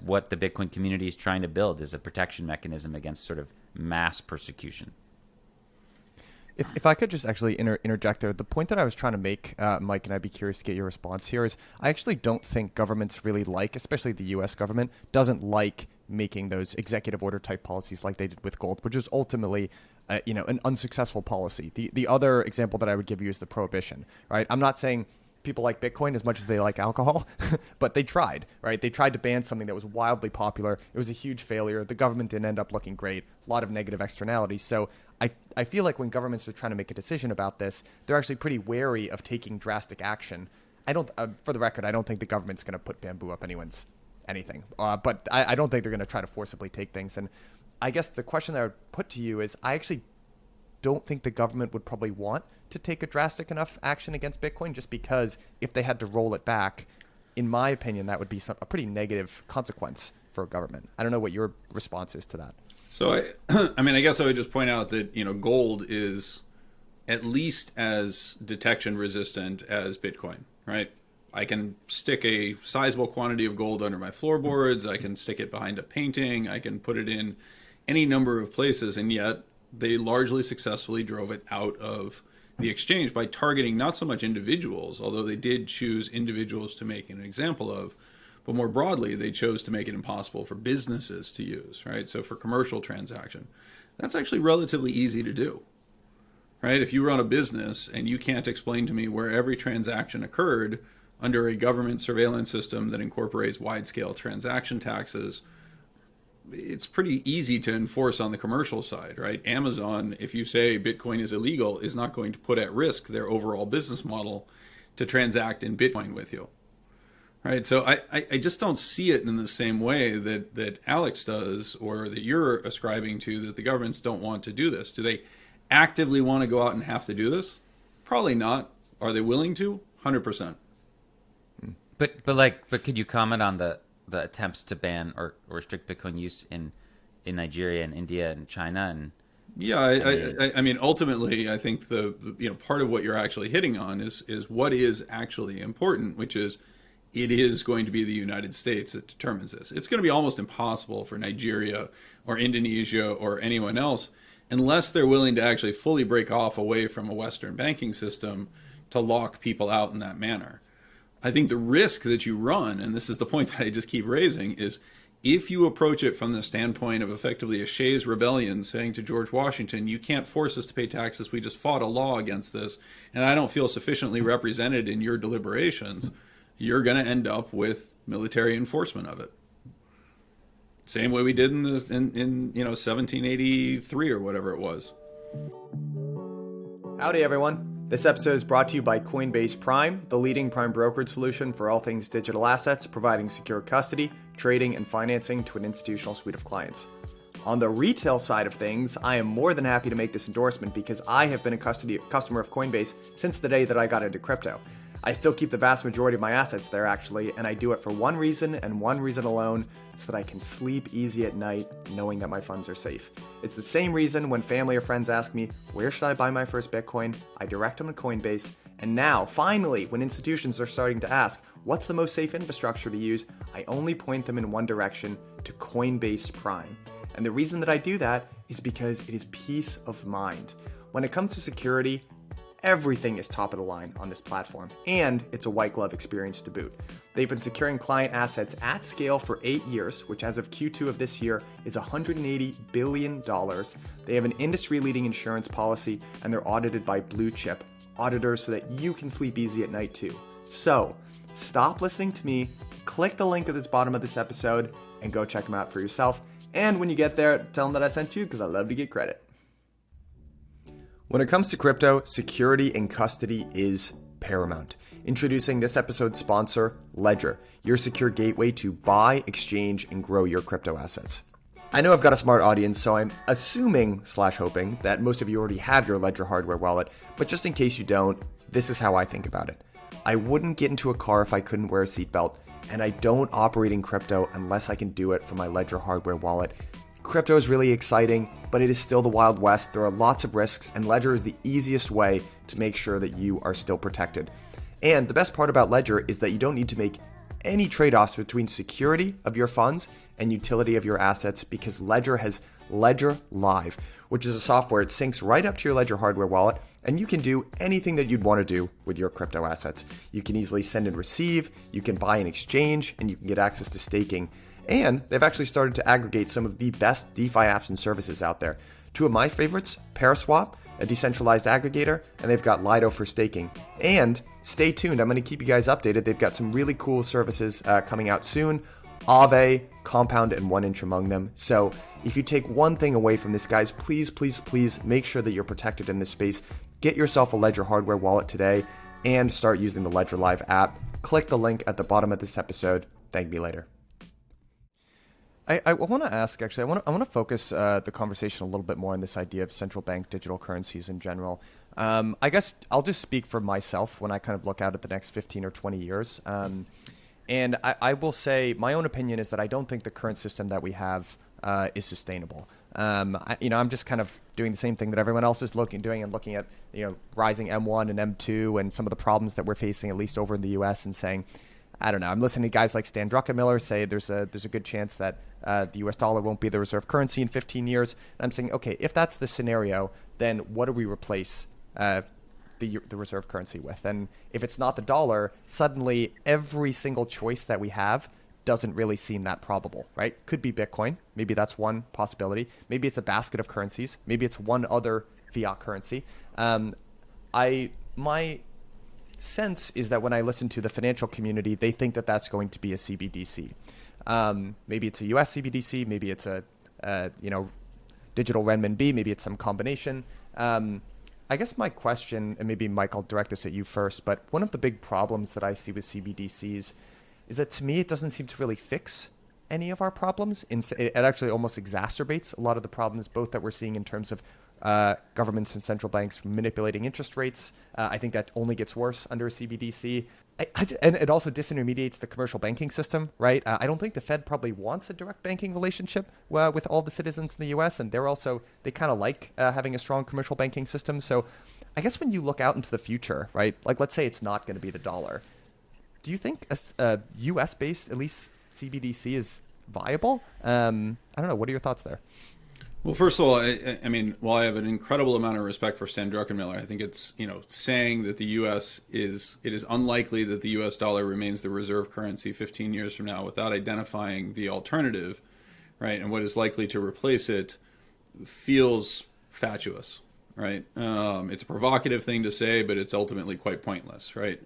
what the Bitcoin community is trying to build, is a protection mechanism against sort of mass persecution. If I could just actually interject there, the point that I was trying to make, Mike, and I'd be curious to get your response here, is I actually don't think governments really like, especially the U.S. government, doesn't like making those executive order type policies like they did with gold, which was ultimately, an unsuccessful policy. The other example that I would give you is the prohibition, right? I'm not saying people like Bitcoin as much as they like alcohol, but they tried, right? They tried to ban something that was wildly popular. It was a huge failure. The government didn't end up looking great. A lot of negative externalities. So I feel like when governments are trying to make a decision about this, they're actually pretty wary of taking drastic action. For the record, I don't think the government's going to put bamboo up anything. But I don't think they're going to try to forcibly take things. And I guess the question that I would put to you is, I actually don't think the government would probably want to take a drastic enough action against Bitcoin, just because if they had to roll it back, in my opinion, that would be a pretty negative consequence for a government. I don't know what your response is to that. So I guess I would just point out that, gold is at least as detection resistant as Bitcoin, right? I can stick a sizable quantity of gold under my floorboards. I can stick it behind a painting. I can put it in any number of places. And yet they largely successfully drove it out of the exchange by targeting not so much individuals, although they did choose individuals to make an example of, but more broadly, they chose to make it impossible for businesses to use, right? So for commercial transaction, that's actually relatively easy to do, right? If you run a business and you can't explain to me where every transaction occurred under a government surveillance system that incorporates wide-scale transaction taxes, it's pretty easy to enforce on the commercial side, right? Amazon, if you say Bitcoin is illegal, is not going to put at risk their overall business model to transact in Bitcoin with you, right? So I just don't see it in the same way that Alex does, or that you're ascribing to, that the governments don't want to do this. Do they actively want to go out and have to do this? Probably not. Are they willing to? 100%. But could you comment on the attempts to ban or restrict Bitcoin use in Nigeria and India and China? And I mean, ultimately, I think the part of what you're actually hitting on is what is actually important, which is it is going to be the United States that determines this. It's going to be almost impossible for Nigeria or Indonesia or anyone else, unless they're willing to actually fully break off away from a Western banking system, to lock people out in that manner. I think the risk that you run, and this is the point that I just keep raising, is if you approach it from the standpoint of effectively a Shays rebellion saying to George Washington, you can't force us to pay taxes, we just fought a law against this, and I don't feel sufficiently represented in your deliberations, you're going to end up with military enforcement of it. Same way we did in 1783 or whatever it was. Howdy, everyone. This episode is brought to you by Coinbase Prime, the leading prime brokerage solution for all things digital assets, providing secure custody, trading, and financing to an institutional suite of clients. On the retail side of things, I am more than happy to make this endorsement because I have been a customer of Coinbase since the day that I got into crypto. I still keep the vast majority of my assets there, actually, and I do it for one reason and one reason alone, so that I can sleep easy at night knowing that my funds are safe. It's the same reason when family or friends ask me, where should I buy my first Bitcoin? I direct them to Coinbase. And now, finally, when institutions are starting to ask, what's the most safe infrastructure to use? I only point them in one direction, to Coinbase Prime. And the reason that I do that is because it is peace of mind. When it comes to security, everything is top of the line on this platform, and it's a white glove experience to boot. They've been securing client assets at scale for 8 years, which as of Q2 of this year is $180 billion. They have an industry-leading insurance policy, and they're audited by blue chip auditors so that you can sleep easy at night too. So, stop listening to me, click the link at the bottom of this episode, and go check them out for yourself. And when you get there, tell them that I sent you because I love to get credit. When it comes to crypto, security and custody is paramount. Introducing this episode's sponsor, Ledger, your secure gateway to buy, exchange, and grow your crypto assets. I know I've got a smart audience, so I'm assuming/hoping that most of you already have your Ledger hardware wallet, but just in case you don't, this is how I think about it. I wouldn't get into a car if I couldn't wear a seatbelt, and I don't operate in crypto unless I can do it from my Ledger hardware wallet. Crypto is really exciting, but it is still the Wild West. There are lots of risks, and Ledger is the easiest way to make sure that you are still protected. And the best part about Ledger is that you don't need to make any trade-offs between security of your funds and utility of your assets because Ledger has Ledger Live, which is a software that syncs right up to your Ledger hardware wallet, and you can do anything that you'd want to do with your crypto assets. You can easily send and receive, you can buy and exchange, and you can get access to staking. And they've actually started to aggregate some of the best DeFi apps and services out there. Two of my favorites, Paraswap, a decentralized aggregator, and they've got Lido for staking. And stay tuned, I'm going to keep you guys updated. They've got some really cool services coming out soon. Aave, Compound, and 1inch among them. So if you take one thing away from this, guys, please make sure that you're protected in this space. Get yourself a Ledger hardware wallet today and start using the Ledger Live app. Click the link at the bottom of this episode. Thank me later. I want to ask, actually, I want to focus the conversation a little bit more on this idea of central bank digital currencies in general. I guess I'll just speak for myself when I kind of look out at the next 15 or 20 years. And I will say my own opinion is that I don't think the current system that we have is sustainable. I'm just kind of doing the same thing that everyone else is looking at, rising M1 and M2 and some of the problems that we're facing, at least over in the US, and saying, I don't know. I'm listening to guys like Stan Druckenmiller say there's a good chance that the U.S. dollar won't be the reserve currency in 15 years. And I'm saying, okay, if that's the scenario, then what do we replace the reserve currency with? And if it's not the dollar, suddenly every single choice that we have doesn't really seem that probable, right? Could be Bitcoin. Maybe that's one possibility. Maybe it's a basket of currencies. Maybe it's one other fiat currency. My sense is that when I listen to the financial community, they think that that's going to be a CBDC. Maybe it's a US CBDC, maybe it's a digital renminbi, maybe it's some combination. I guess my question, and maybe Mike, I'll direct this at you first, but one of the big problems that I see with CBDCs is that to me it doesn't seem to really fix any of our problems. It actually almost exacerbates a lot of the problems, both that we're seeing in terms of governments and central banks manipulating interest rates. I think that only gets worse under a CBDC. And it also disintermediates the commercial banking system, right? I don't think the Fed probably wants a direct banking relationship with all the citizens in the US, and they kind of like having a strong commercial banking system. So I guess when you look out into the future, right, like let's say it's not going to be the dollar, do you think a US-based, at least CBDC, is viable? I don't know. What are your thoughts there? Well, first of all, I mean, while I have an incredible amount of respect for Stan Druckenmiller, I think it's, saying that the U.S. it is unlikely that the U.S. dollar remains the reserve currency 15 years from now without identifying the alternative, right, and what is likely to replace it feels fatuous, right? It's a provocative thing to say, but it's ultimately quite pointless, right?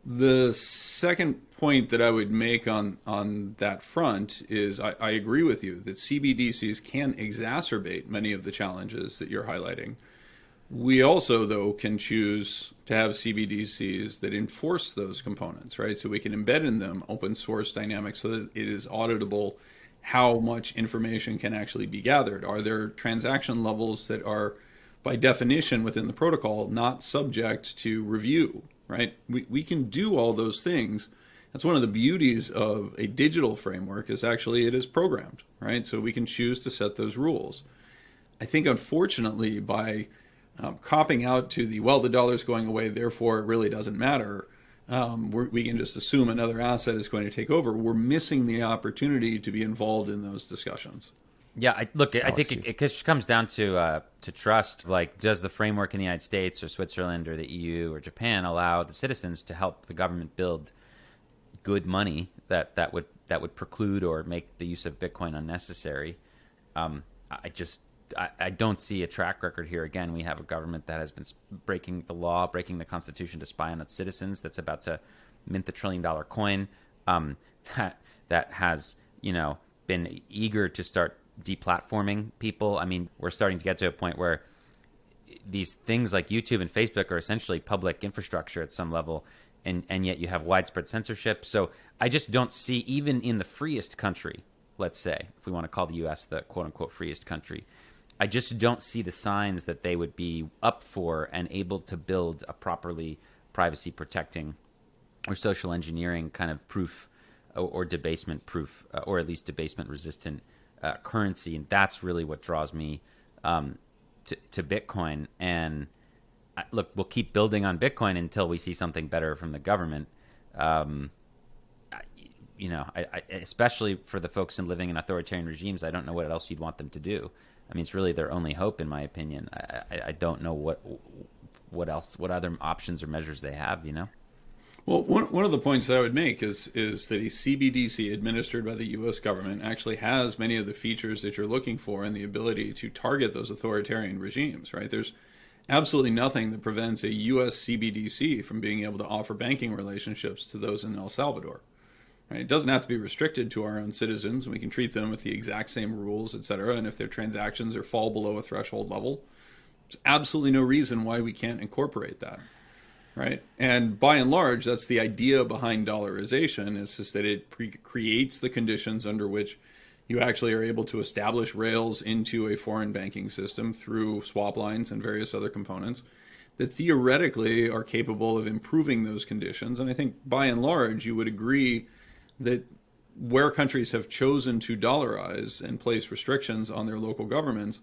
The second point that I would make on that front is I agree with you that CBDCs can exacerbate many of the challenges that you're highlighting. We also, though, can choose to have CBDCs that enforce those components, right? So we can embed in them open source dynamics so that it is auditable how much information can actually be gathered. Are there transaction levels that are, by definition within the protocol, not subject to review? Right? We can do all those things. That's one of the beauties of a digital framework is actually it is programmed, right? So we can choose to set those rules. I think, unfortunately, by copping out to the dollar's going away, therefore it really doesn't matter, we can just assume another asset is going to take over. We're missing the opportunity to be involved in those discussions. Yeah, I think it just comes down to trust. Like, does the framework in the United States or Switzerland or the EU or Japan allow the citizens to help the government build good money that would preclude or make the use of Bitcoin unnecessary? I don't see a track record here. Again, we have a government that has been breaking the law, breaking the Constitution to spy on its citizens. That's about to mint the $1 trillion coin. That has been eager to start deplatforming people. I mean, we're starting to get to a point where these things like YouTube and Facebook are essentially public infrastructure at some level, and yet you have widespread censorship. So I just don't see, even in the freest country, let's say, if we want to call the U.S. the quote-unquote freest country, I just don't see the signs that they would be up for and able to build a properly privacy-protecting or social engineering kind of proof or debasement proof, or at least debasement-resistant currency. And that's really what draws me to Bitcoin. And look, we'll keep building on Bitcoin until we see something better from the government. Especially for the folks living in authoritarian regimes, I don't know what else you'd want them to do. I mean, it's really their only hope, in my opinion. I don't know what other options or measures they have, Well, one of the points that I would make is that a CBDC administered by the U.S. government actually has many of the features that you're looking for and the ability to target those authoritarian regimes, right? There's absolutely nothing that prevents a U.S. CBDC from being able to offer banking relationships to those in El Salvador. Right? It doesn't have to be restricted to our own citizens, and we can treat them with the exact same rules, et cetera. And if their transactions fall below a threshold level, there's absolutely no reason why we can't incorporate that. Right? And by and large, that's the idea behind dollarization, is just that it creates the conditions under which you actually are able to establish rails into a foreign banking system through swap lines and various other components that theoretically are capable of improving those conditions. And I think by and large, you would agree that where countries have chosen to dollarize and place restrictions on their local governments,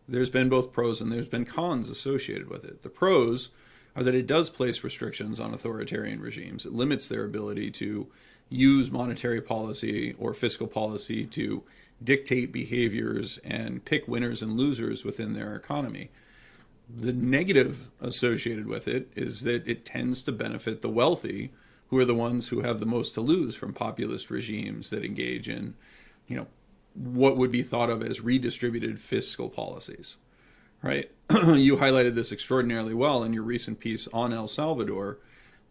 there's been both pros and there's been cons associated with it. The pros are that it does place restrictions on authoritarian regimes. It limits their ability to use monetary policy or fiscal policy to dictate behaviors and pick winners and losers within their economy. The negative associated with it is that it tends to benefit the wealthy, who are the ones who have the most to lose from populist regimes that engage in, what would be thought of as redistributed fiscal policies. Right? You highlighted this extraordinarily well in your recent piece on El Salvador,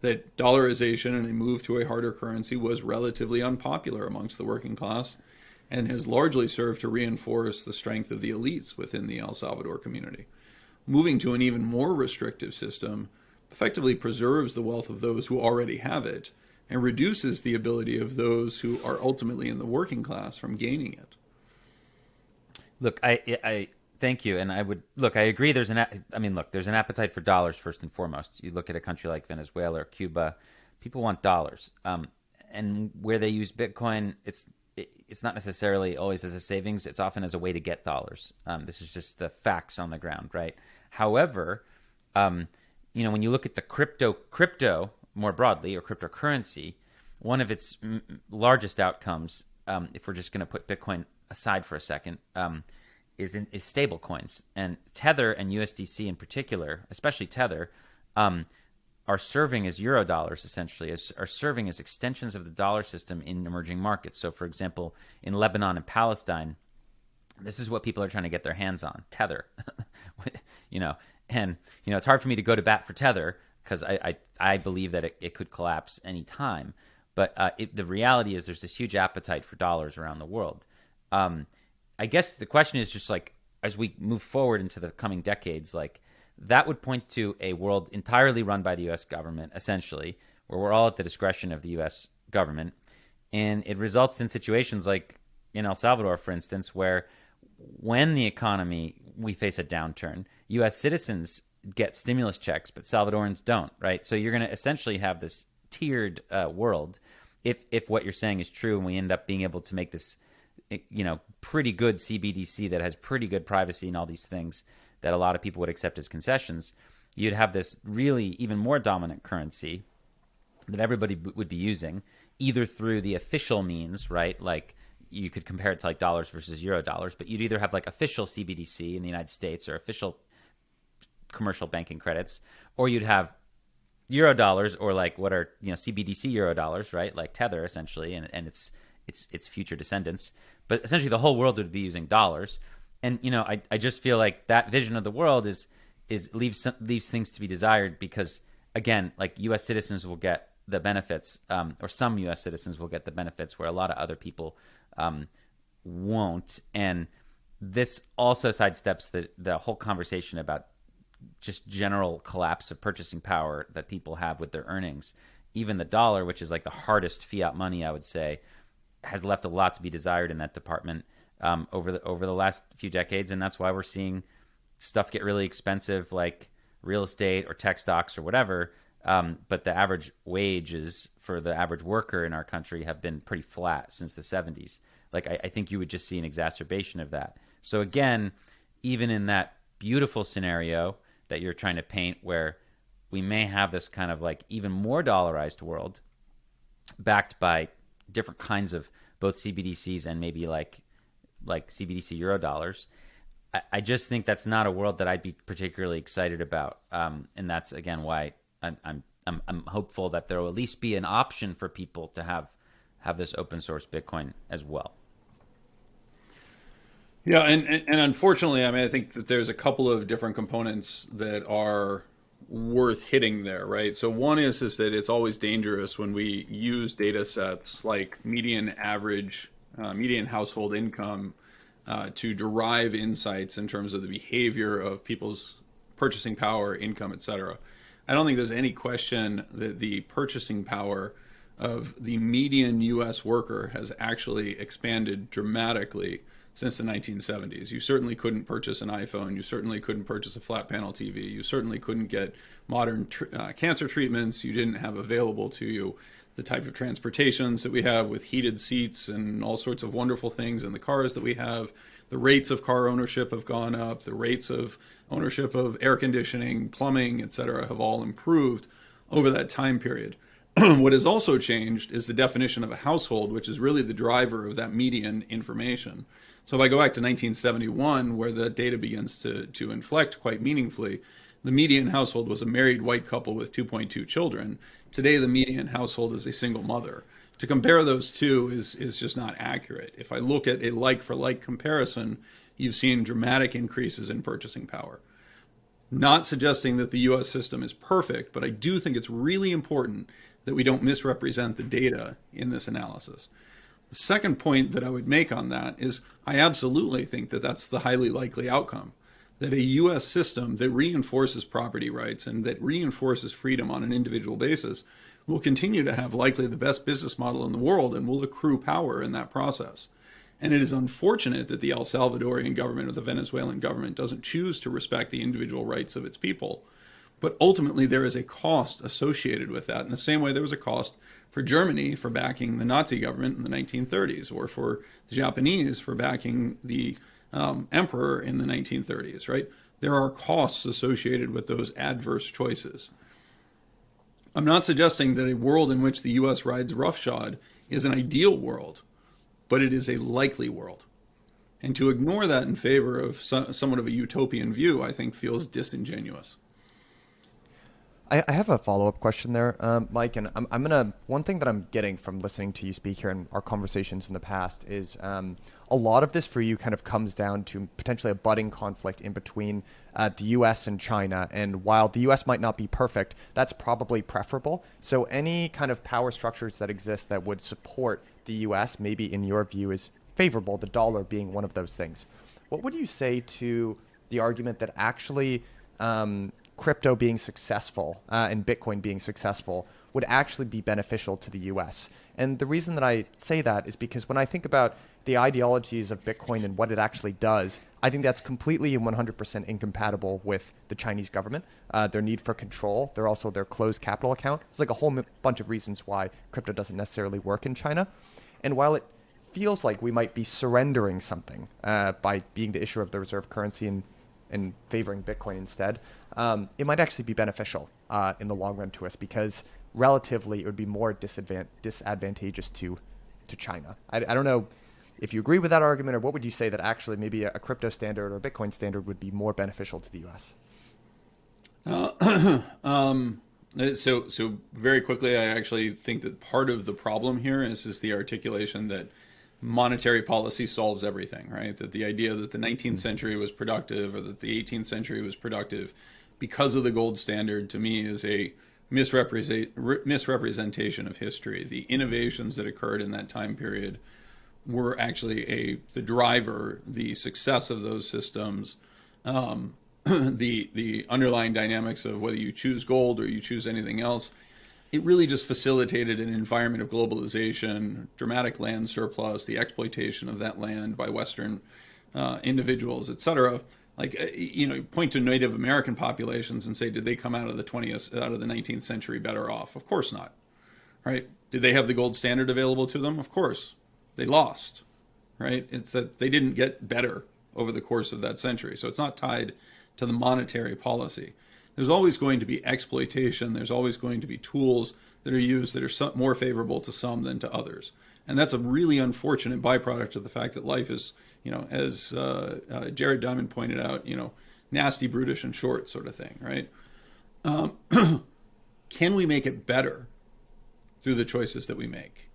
that dollarization and a move to a harder currency was relatively unpopular amongst the working class and has largely served to reinforce the strength of the elites within the El Salvador community. Moving to an even more restrictive system effectively preserves the wealth of those who already have it and reduces the ability of those who are ultimately in the working class from gaining it. Look, I thank you, and I agree. There's an appetite for dollars first and foremost. You look at a country like Venezuela or Cuba, people want dollars, and where they use Bitcoin, it's not necessarily always as a savings. It's often as a way to get dollars. This is just the facts on the ground, right? However, when you look at the crypto more broadly, or cryptocurrency, one of its largest outcomes, if we're just going to put Bitcoin aside for a second, is stablecoins, and Tether and USDC in particular, especially Tether, are serving as Eurodollars essentially, are serving as extensions of the dollar system in emerging markets. So, for example, in Lebanon and Palestine, this is what people are trying to get their hands on: Tether. And it's hard for me to go to bat for Tether because I believe that it could collapse any time. But the reality is there's this huge appetite for dollars around the world. I guess the question is just like, as we move forward into the coming decades, like that would point to a world entirely run by the U.S. government, essentially, where we're all at the discretion of the U.S. government. And it results in situations like in El Salvador, for instance, where when the economy, we face a downturn, U.S. citizens get stimulus checks, but Salvadorans don't, right? So you're going to essentially have this tiered world if what you're saying is true, and we end up being able to make this pretty good CBDC that has pretty good privacy and all these things that a lot of people would accept as concessions. You'd have this really even more dominant currency that everybody would be using, either through the official means, right? Like you could compare it to like dollars versus Eurodollars, but you'd either have like official CBDC in the United States or official commercial banking credits, or you'd have Eurodollars, or like what are CBDC Eurodollars, right? Like Tether essentially, and its future descendants. But essentially, the whole world would be using dollars. And I just feel like that vision of the world leaves things to be desired, because again, like U.S. citizens will get the benefits, or some U.S. citizens will get the benefits where a lot of other people won't. And this also sidesteps the whole conversation about just general collapse of purchasing power that people have with their earnings. Even the dollar, which is like the hardest fiat money, I would say, has left a lot to be desired in that department over the last few decades, and that's why we're seeing stuff get really expensive, like real estate or tech stocks or whatever. But the average wages for the average worker in our country have been pretty flat since the 70s. Like I think you would just see an exacerbation of that. So again, even in that beautiful scenario that you're trying to paint, where we may have this kind of like even more dollarized world, backed by different kinds of both CBDCs and maybe like CBDC Eurodollars, I just think that's not a world that I'd be particularly excited about, and that's again why I'm hopeful that there will at least be an option for people to have this open source Bitcoin as well. Yeah, and unfortunately, I mean, I think that there's a couple of different components that are worth hitting there, right? So one is that it's always dangerous when we use data sets like median household income to derive insights in terms of the behavior of people's purchasing power, income, etc. I don't think there's any question that the purchasing power of the median U.S. worker has actually expanded dramatically since the 1970s. You certainly couldn't purchase an iPhone. You certainly couldn't purchase a flat panel TV. You certainly couldn't get modern cancer treatments. You didn't have available to you the type of transportations that we have with heated seats and all sorts of wonderful things in the cars that we have. The rates of car ownership have gone up. The rates of ownership of air conditioning, plumbing, et cetera, have all improved over that time period. What has also changed is the definition of a household, which is really the driver of that median information. So if I go back to 1971, where the data begins to inflect quite meaningfully, the median household was a married white couple with 2.2 children. Today, the median household is a single mother. To compare those two is just not accurate. If I look at a like-for-like comparison, you've seen dramatic increases in purchasing power. Not suggesting that the U.S. system is perfect, but I do think it's really important that we don't misrepresent the data in this analysis. The second point that I would make on that is I absolutely think that that's the highly likely outcome, that a U.S. system that reinforces property rights and that reinforces freedom on an individual basis will continue to have likely the best business model in the world and will accrue power in that process. And it is unfortunate that the El Salvadorian government or the Venezuelan government doesn't choose to respect the individual rights of its people. But ultimately, there is a cost associated with that. In the same way there was a cost for Germany for backing the Nazi government in the 1930s, or for the Japanese for backing the emperor in the 1930s, right? There are costs associated with those adverse choices. I'm not suggesting that a world in which the U.S. rides roughshod is an ideal world, but it is a likely world. And to ignore that in favor of somewhat of a utopian view, I think feels disingenuous. I have a follow-up question there, Mike, and I'm gonna. One thing that I'm getting from listening to you speak here and our conversations in the past is a lot of this for you kind of comes down to potentially a budding conflict in between the U.S. and China. And while the U.S. might not be perfect, that's probably preferable. So any kind of power structures that exist that would support the U.S., maybe in your view, is favorable. The dollar being one of those things. What would you say to the argument that actually crypto being successful and Bitcoin being successful would actually be beneficial to the US? And the reason that I say that is because when I think about the ideologies of Bitcoin and what it actually does, I think that's completely and 100% incompatible with the Chinese government, their need for control, their closed capital account. It's like a whole bunch of reasons why crypto doesn't necessarily work in China. And while it feels like we might be surrendering something by being the issuer of the reserve currency and favoring Bitcoin instead, it might actually be beneficial in the long run to us because relatively it would be more disadvantageous to China. I don't know if you agree with that argument, or what would you say that actually maybe a crypto standard or a Bitcoin standard would be more beneficial to the U.S.? So very quickly, I actually think that part of the problem here is the articulation that monetary policy solves everything, right? That the idea that the 19th century was productive or that the 18th century was productive because of the gold standard, to me, is a misrepresentation of history. The innovations that occurred in that time period were actually the driver, the success of those systems, the underlying dynamics of whether you choose gold or you choose anything else. It really just facilitated an environment of globalization, dramatic land surplus, the exploitation of that land by Western individuals, et cetera. Like, point to Native American populations and say, did they come out of the 19th century better off? Of course not, right? Did they have the gold standard available to them? Of course. They lost, right? It's that they didn't get better over the course of that century. So it's not tied to the monetary policy. There's always going to be exploitation. There's always going to be tools that are used that are more favorable to some than to others. And that's a really unfortunate byproduct of the fact that life is, as Jared Diamond pointed out, nasty, brutish, and short sort of thing, right? Can we make it better through the choices that we make?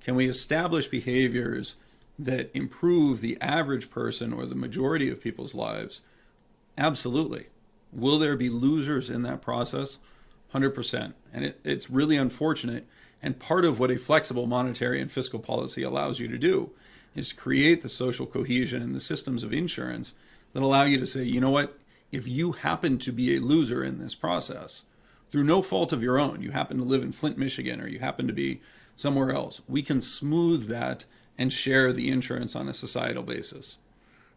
Can we establish behaviors that improve the average person or the majority of people's lives? Absolutely. Will there be losers in that process? 100%. And it's really unfortunate. And part of what a flexible monetary and fiscal policy allows you to do is create the social cohesion and the systems of insurance that allow you to say, you know what, if you happen to be a loser in this process, through no fault of your own, you happen to live in Flint, Michigan, or you happen to be somewhere else, we can smooth that and share the insurance on a societal basis,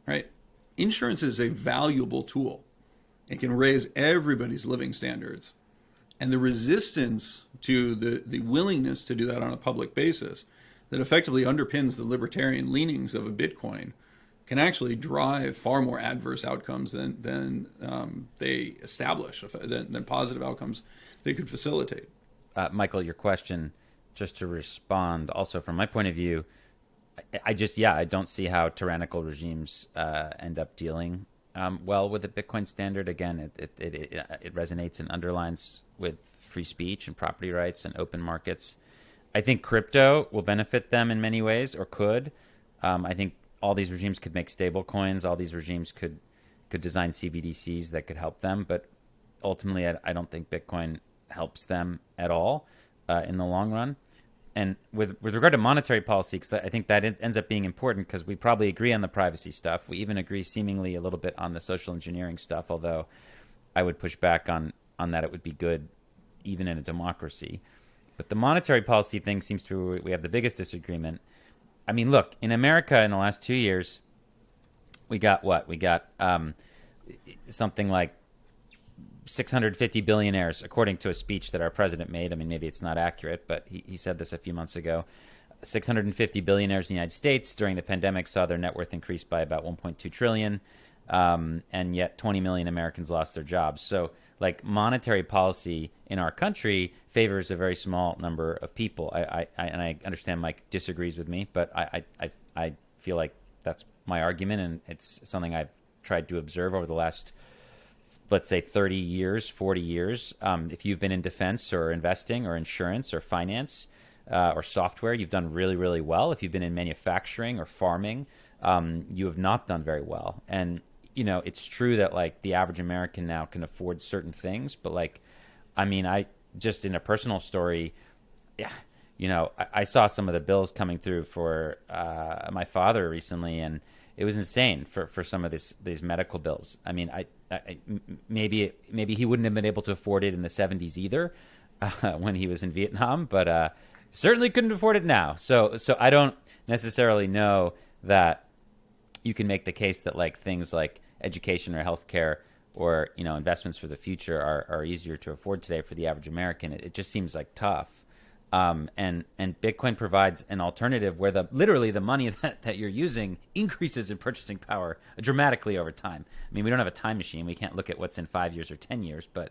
right? Insurance is a valuable tool. It can raise everybody's living standards. And the resistance to the willingness to do that on a public basis that effectively underpins the libertarian leanings of a Bitcoin can actually drive far more adverse outcomes than they establish, than positive outcomes they could facilitate. Michael, your question, just to respond, also from my point of view, I don't see how tyrannical regimes end up dealing well with the Bitcoin standard. Again, it resonates and underlines with free speech and property rights and open markets. I think crypto will benefit them in many ways, or could. I think all these regimes could make stable coins. All these regimes could design CBDCs that could help them. But ultimately, I don't think Bitcoin helps them at all in the long run. And with regard to monetary policy, because I think that ends up being important, because we probably agree on the privacy stuff. We even agree seemingly a little bit on the social engineering stuff, although I would push back on that it would be good even in a democracy. But the monetary policy thing seems to be where we have the biggest disagreement. I mean, look, in America in the last 2 years, we got what? We got something like 650 billionaires, according to a speech that our president made. I mean, maybe it's not accurate, but he said this a few months ago. 650 billionaires in the United States during the pandemic saw their net worth increase by about 1.2 trillion, and yet 20 million Americans lost their jobs. So, like, monetary policy in our country favors a very small number of people. I understand Mike disagrees with me, but I feel like that's my argument, and it's something I've tried to observe over the last, let's say, 30 years, 40 years. If you've been in defense or investing or insurance or finance or software, you've done really, really well. If you've been in manufacturing or farming, you have not done very well. And, it's true that like the average American now can afford certain things, but like, I just in a personal story, yeah, I saw some of the bills coming through for my father recently, and it was insane for some of these medical bills. Maybe he wouldn't have been able to afford it in the 70s either when he was in Vietnam, but certainly couldn't afford it now. So I don't necessarily know that you can make the case that like things like education or healthcare or investments for the future are easier to afford today for the average American. It just seems like tough. And Bitcoin provides an alternative where literally the money that you're using increases in purchasing power dramatically over time. We don't have a time machine. We can't look at what's in 5 years or 10 years, but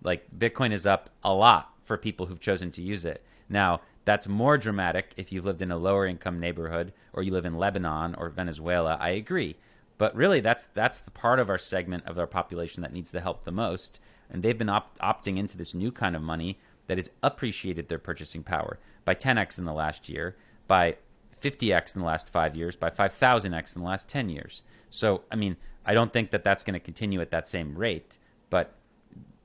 like Bitcoin is up a lot for people who've chosen to use it. Now, that's more dramatic if you've lived in a lower income neighborhood or you live in Lebanon or Venezuela. I agree. But really, that's the part of our segment of our population that needs the help the most. And they've been opting into this new kind of money that has appreciated their purchasing power by 10x in the last year, by 50x in the last 5 years, by 5,000x in the last 10 years. So, I don't think that that's going to continue at that same rate, but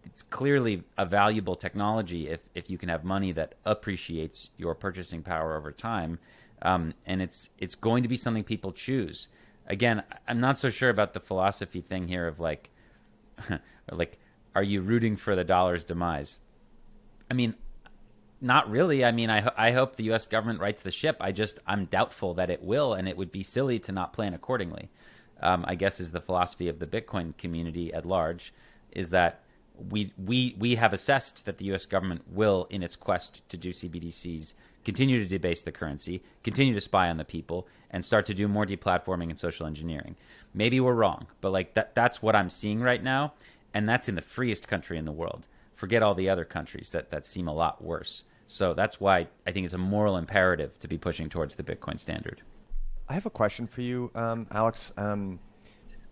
it's clearly a valuable technology if you can have money that appreciates your purchasing power over time. And it's going to be something people choose. Again, I'm not so sure about the philosophy thing here of like, are you rooting for the dollar's demise? Not really. I hope the U.S. government rights the ship. I'm doubtful that it will, and it would be silly to not plan accordingly. I guess is the philosophy of the Bitcoin community at large, is that we have assessed that the U.S. government will, in its quest to do CBDCs, continue to debase the currency, continue to spy on the people, and start to do more deplatforming and social engineering. Maybe we're wrong, but like that's what I'm seeing right now, and that's in the freest country in the world. Forget all the other countries that seem a lot worse. So that's why I think it's a moral imperative to be pushing towards the Bitcoin standard. I have a question for you, Alex.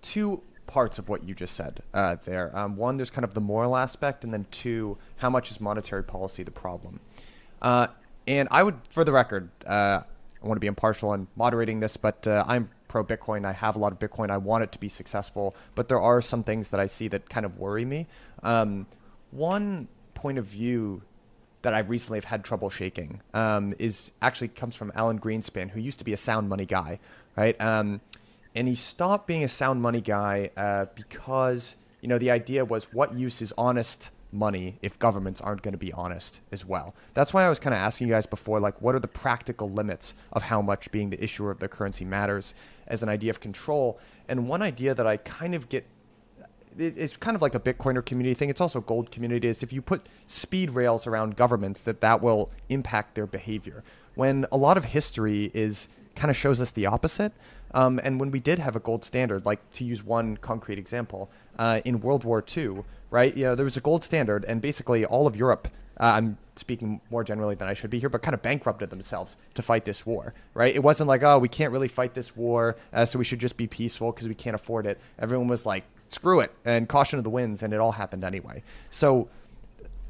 Two parts of what you just said there. One, there's kind of the moral aspect, and then two, how much is monetary policy the problem? And I would, for the record, I want to be impartial in moderating this, but I'm pro-Bitcoin. I have a lot of Bitcoin. I want it to be successful, but there are some things that I see that kind of worry me. One point of view that I recently have had trouble shaking comes from Alan Greenspan, who used to be a sound money guy, right? And he stopped being a sound money guy because the idea was, what use is honest money if governments aren't going to be honest as well? That's why I was kind of asking you guys before, like, what are the practical limits of how much being the issuer of the currency matters as an idea of control? And one idea that I kind of get, it's kind of like a Bitcoiner community thing. It's also gold community, is if you put speed rails around governments, that will impact their behavior. When a lot of history kind of shows us the opposite. And when we did have a gold standard, like to use one concrete example, in World War II, right? There was a gold standard, and basically all of Europe, I'm speaking more generally than I should be here, but kind of bankrupted themselves to fight this war, right? It wasn't like, oh, we can't really fight this war, so we should just be peaceful because we can't afford it. Everyone was like, screw it, and caution of the winds, and it all happened anyway. So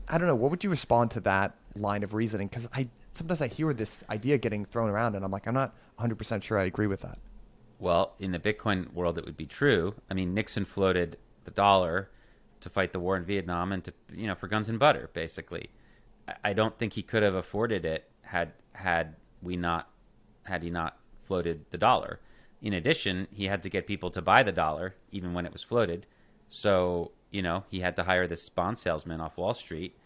I don't know, what would you respond to that line of reasoning? Because sometimes I hear this idea getting thrown around, and I'm like, I'm not 100% sure I agree with that. Well, in the Bitcoin world, it would be true. Nixon floated the dollar to fight the war in Vietnam and to, for guns and butter, basically. I don't think he could have afforded it had he not floated the dollar. In addition, he had to get people to buy the dollar, even when it was floated. So, he had to hire this bond salesman off Wall Street,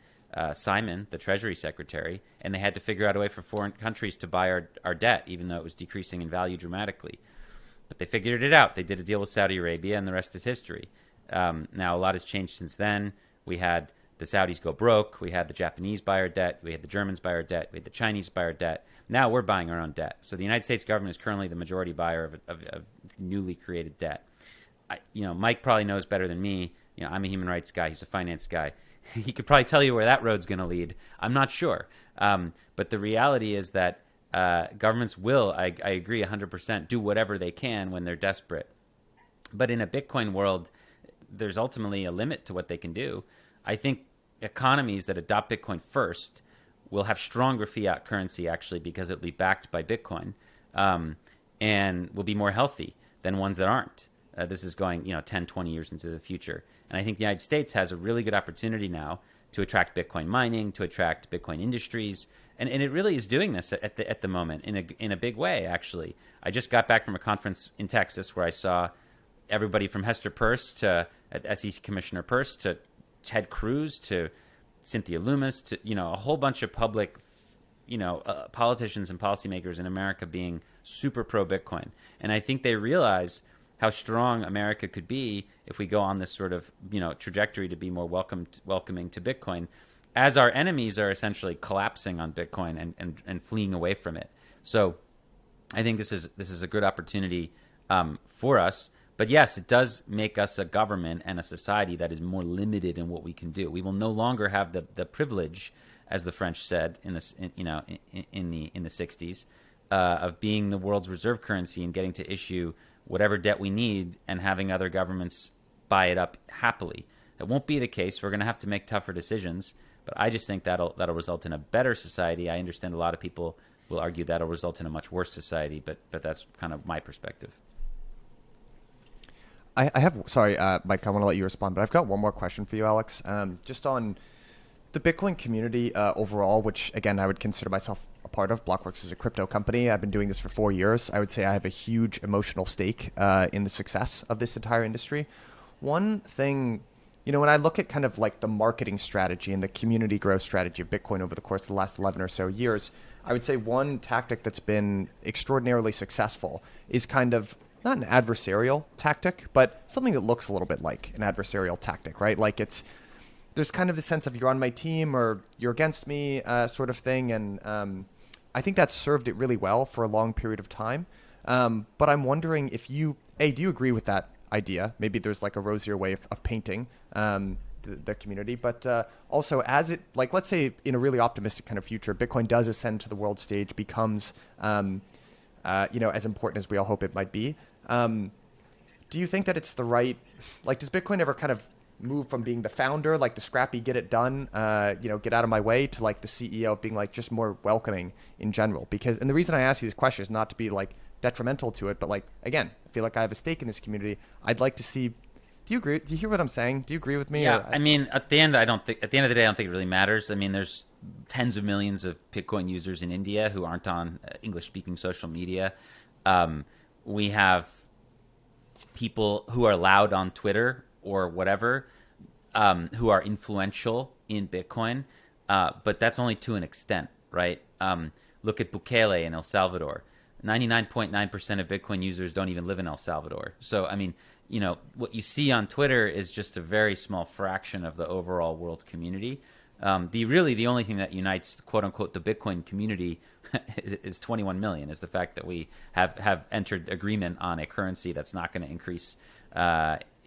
Simon, the Treasury Secretary, and they had to figure out a way for foreign countries to buy our debt, even though it was decreasing in value dramatically. But they figured it out. They did a deal with Saudi Arabia, and the rest is history. Now, a lot has changed since then. We had the Saudis go broke. We had the Japanese buy our debt. We had the Germans buy our debt. We had the Chinese buy our debt. Now we're buying our own debt. So the United States government is currently the majority buyer of newly created debt. Mike probably knows better than me. I'm a human rights guy. He's a finance guy. He could probably tell you where that road's going to lead. I'm not sure. But the reality is that Governments will, I agree 100%, do whatever they can when they're desperate. But in a Bitcoin world, there's ultimately a limit to what they can do. I think economies that adopt Bitcoin first will have stronger fiat currency, actually, because it will be backed by Bitcoin, and will be more healthy than ones that aren't. This is going 10, 20 years into the future. And I think the United States has a really good opportunity now to attract Bitcoin mining, to attract Bitcoin industries. And it really is doing this at the moment in a big way, actually. I just got back from a conference in Texas where I saw everybody from Hester Peirce to SEC Commissioner Peirce to Ted Cruz to Cynthia Lummis to a whole bunch of public politicians and policymakers in America being super pro Bitcoin. And I think they realize how strong America could be if we go on this sort of trajectory to be more welcoming to Bitcoin, as our enemies are essentially collapsing on Bitcoin and fleeing away from it. So I think this is a good opportunity for us. But yes, it does make us a government and a society that is more limited in what we can do. We will no longer have the privilege, as the French said in the 60s, of being the world's reserve currency and getting to issue whatever debt we need and having other governments buy it up happily. That won't be the case. We're going to have to make tougher decisions. But I just think that'll result in a better society. I understand a lot of people will argue that'll result in a much worse society, but that's kind of my perspective. I have, sorry, Mike, I want to let you respond, but I've got one more question for you, Alex. Just on the Bitcoin community overall, which, again, I would consider myself a part of. Blockworks is a crypto company. I've been doing this for 4 years. I would say I have a huge emotional stake in the success of this entire industry. One thing, when I look at kind of like the marketing strategy and the community growth strategy of Bitcoin over the course of the last 11 or so years, I would say one tactic that's been extraordinarily successful is kind of not an adversarial tactic, but something that looks a little bit like an adversarial tactic, right? Like there's kind of the sense of you're on my team or you're against me sort of thing. And I think that's served it really well for a long period of time. But I'm wondering if do you agree with that idea? Maybe there's like a rosier way of painting the community, but also as it, like, let's say in a really optimistic kind of future, Bitcoin does ascend to the world stage, becomes, as important as we all hope it might be. Do you think that it's the right, like, does Bitcoin ever kind of move from being the founder, like the scrappy, get it done, get out of my way, to like the CEO being like just more welcoming in general? Because, and the reason I ask you this question is not to be like detrimental to it, but like, again, I feel like I have a stake in this community. I'd like to see, do you agree? Do you hear what I'm saying? Do you agree with me? Yeah. I mean, at the end of the day, I don't think it really matters. I mean, there's tens of millions of Bitcoin users in India who aren't on English speaking social media. We have people who are loud on Twitter or whatever, who are influential in Bitcoin, but that's only to an extent, right? Look at Bukele in El Salvador. 99.9% of Bitcoin users don't even live in El Salvador. So, I mean, what you see on Twitter is just a very small fraction of the overall world community. The only thing that unites, quote unquote, the Bitcoin community is 21 million, is the fact that we have entered agreement on a currency that's not going to increase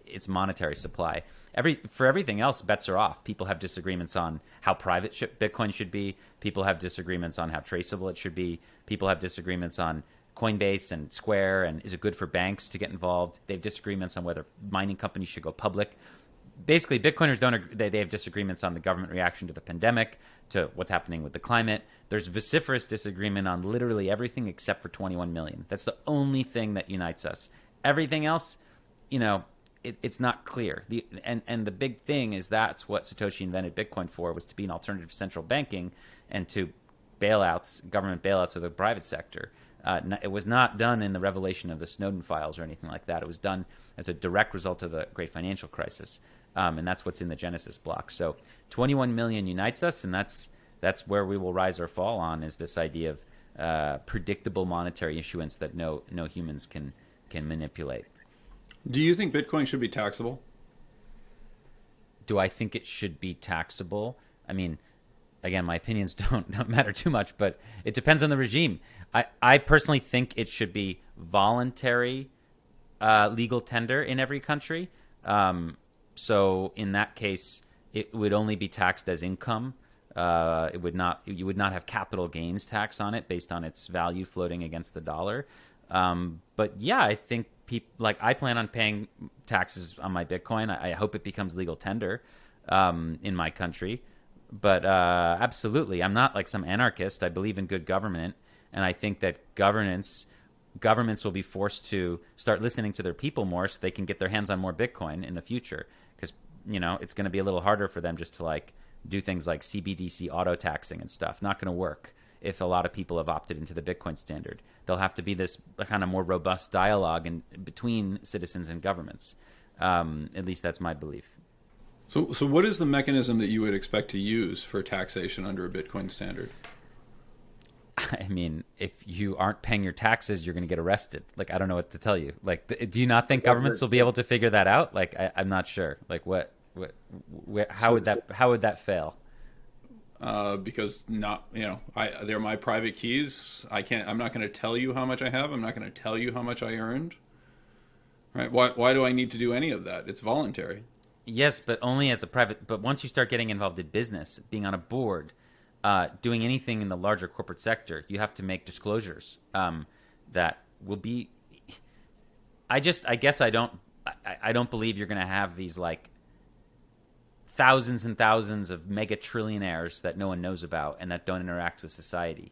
its monetary supply. For everything else, bets are off. People have disagreements on how private Bitcoin should be. People have disagreements on how traceable it should be. People have disagreements on Coinbase and Square, and is it good for banks to get involved? They have disagreements on whether mining companies should go public. Basically, Bitcoiners they have disagreements on the government reaction to the pandemic, to what's happening with the climate. There's vociferous disagreement on literally everything except for 21 million. That's the only thing that unites us. Everything else, it's not clear. And the big thing is that's what Satoshi invented Bitcoin for, was to be an alternative to central banking and to government bailouts of the private sector. It was not done in the revelation of the Snowden files or anything like that. It was done as a direct result of the great financial crisis. And that's what's in the Genesis block. So 21 million unites us, and that's where we will rise or fall on, is this idea of predictable monetary issuance that no humans can manipulate. Do you think Bitcoin should be taxable? Do I think it should be taxable? I mean, again, my opinions don't matter too much, but it depends on the regime. I personally think it should be voluntary legal tender in every country. So in that case, it would only be taxed as income. It would not. You would not have capital gains tax on it based on its value floating against the dollar. But yeah, I think I plan on paying taxes on my Bitcoin. I hope it becomes legal tender in my country. But absolutely, I'm not like some anarchist. I believe in good government, and I think that governments will be forced to start listening to their people more, so they can get their hands on more Bitcoin in the future. Because it's going to be a little harder for them just to like do things like CBDC auto taxing and stuff. Not going to work if a lot of people have opted into the Bitcoin standard. There'll have to be this kind of more robust dialogue between citizens and governments. At least that's my belief. So what is the mechanism that you would expect to use for taxation under a Bitcoin standard? I mean, if you aren't paying your taxes, you're going to get arrested. Like, I don't know what to tell you. Like, do you not think governments will be able to figure that out? Like, I'm not sure. Like, how would that fail? Because they're my private keys. I'm not going to tell you how much I have. I'm not going to tell you how much I earned. Right? Why do I need to do any of that? It's voluntary. Yes, but only as a private. But once you start getting involved in business, being on a board, doing anything in the larger corporate sector, you have to make disclosures that will be. I guess I don't believe you're going to have these like thousands and thousands of mega trillionaires that no one knows about and that don't interact with society.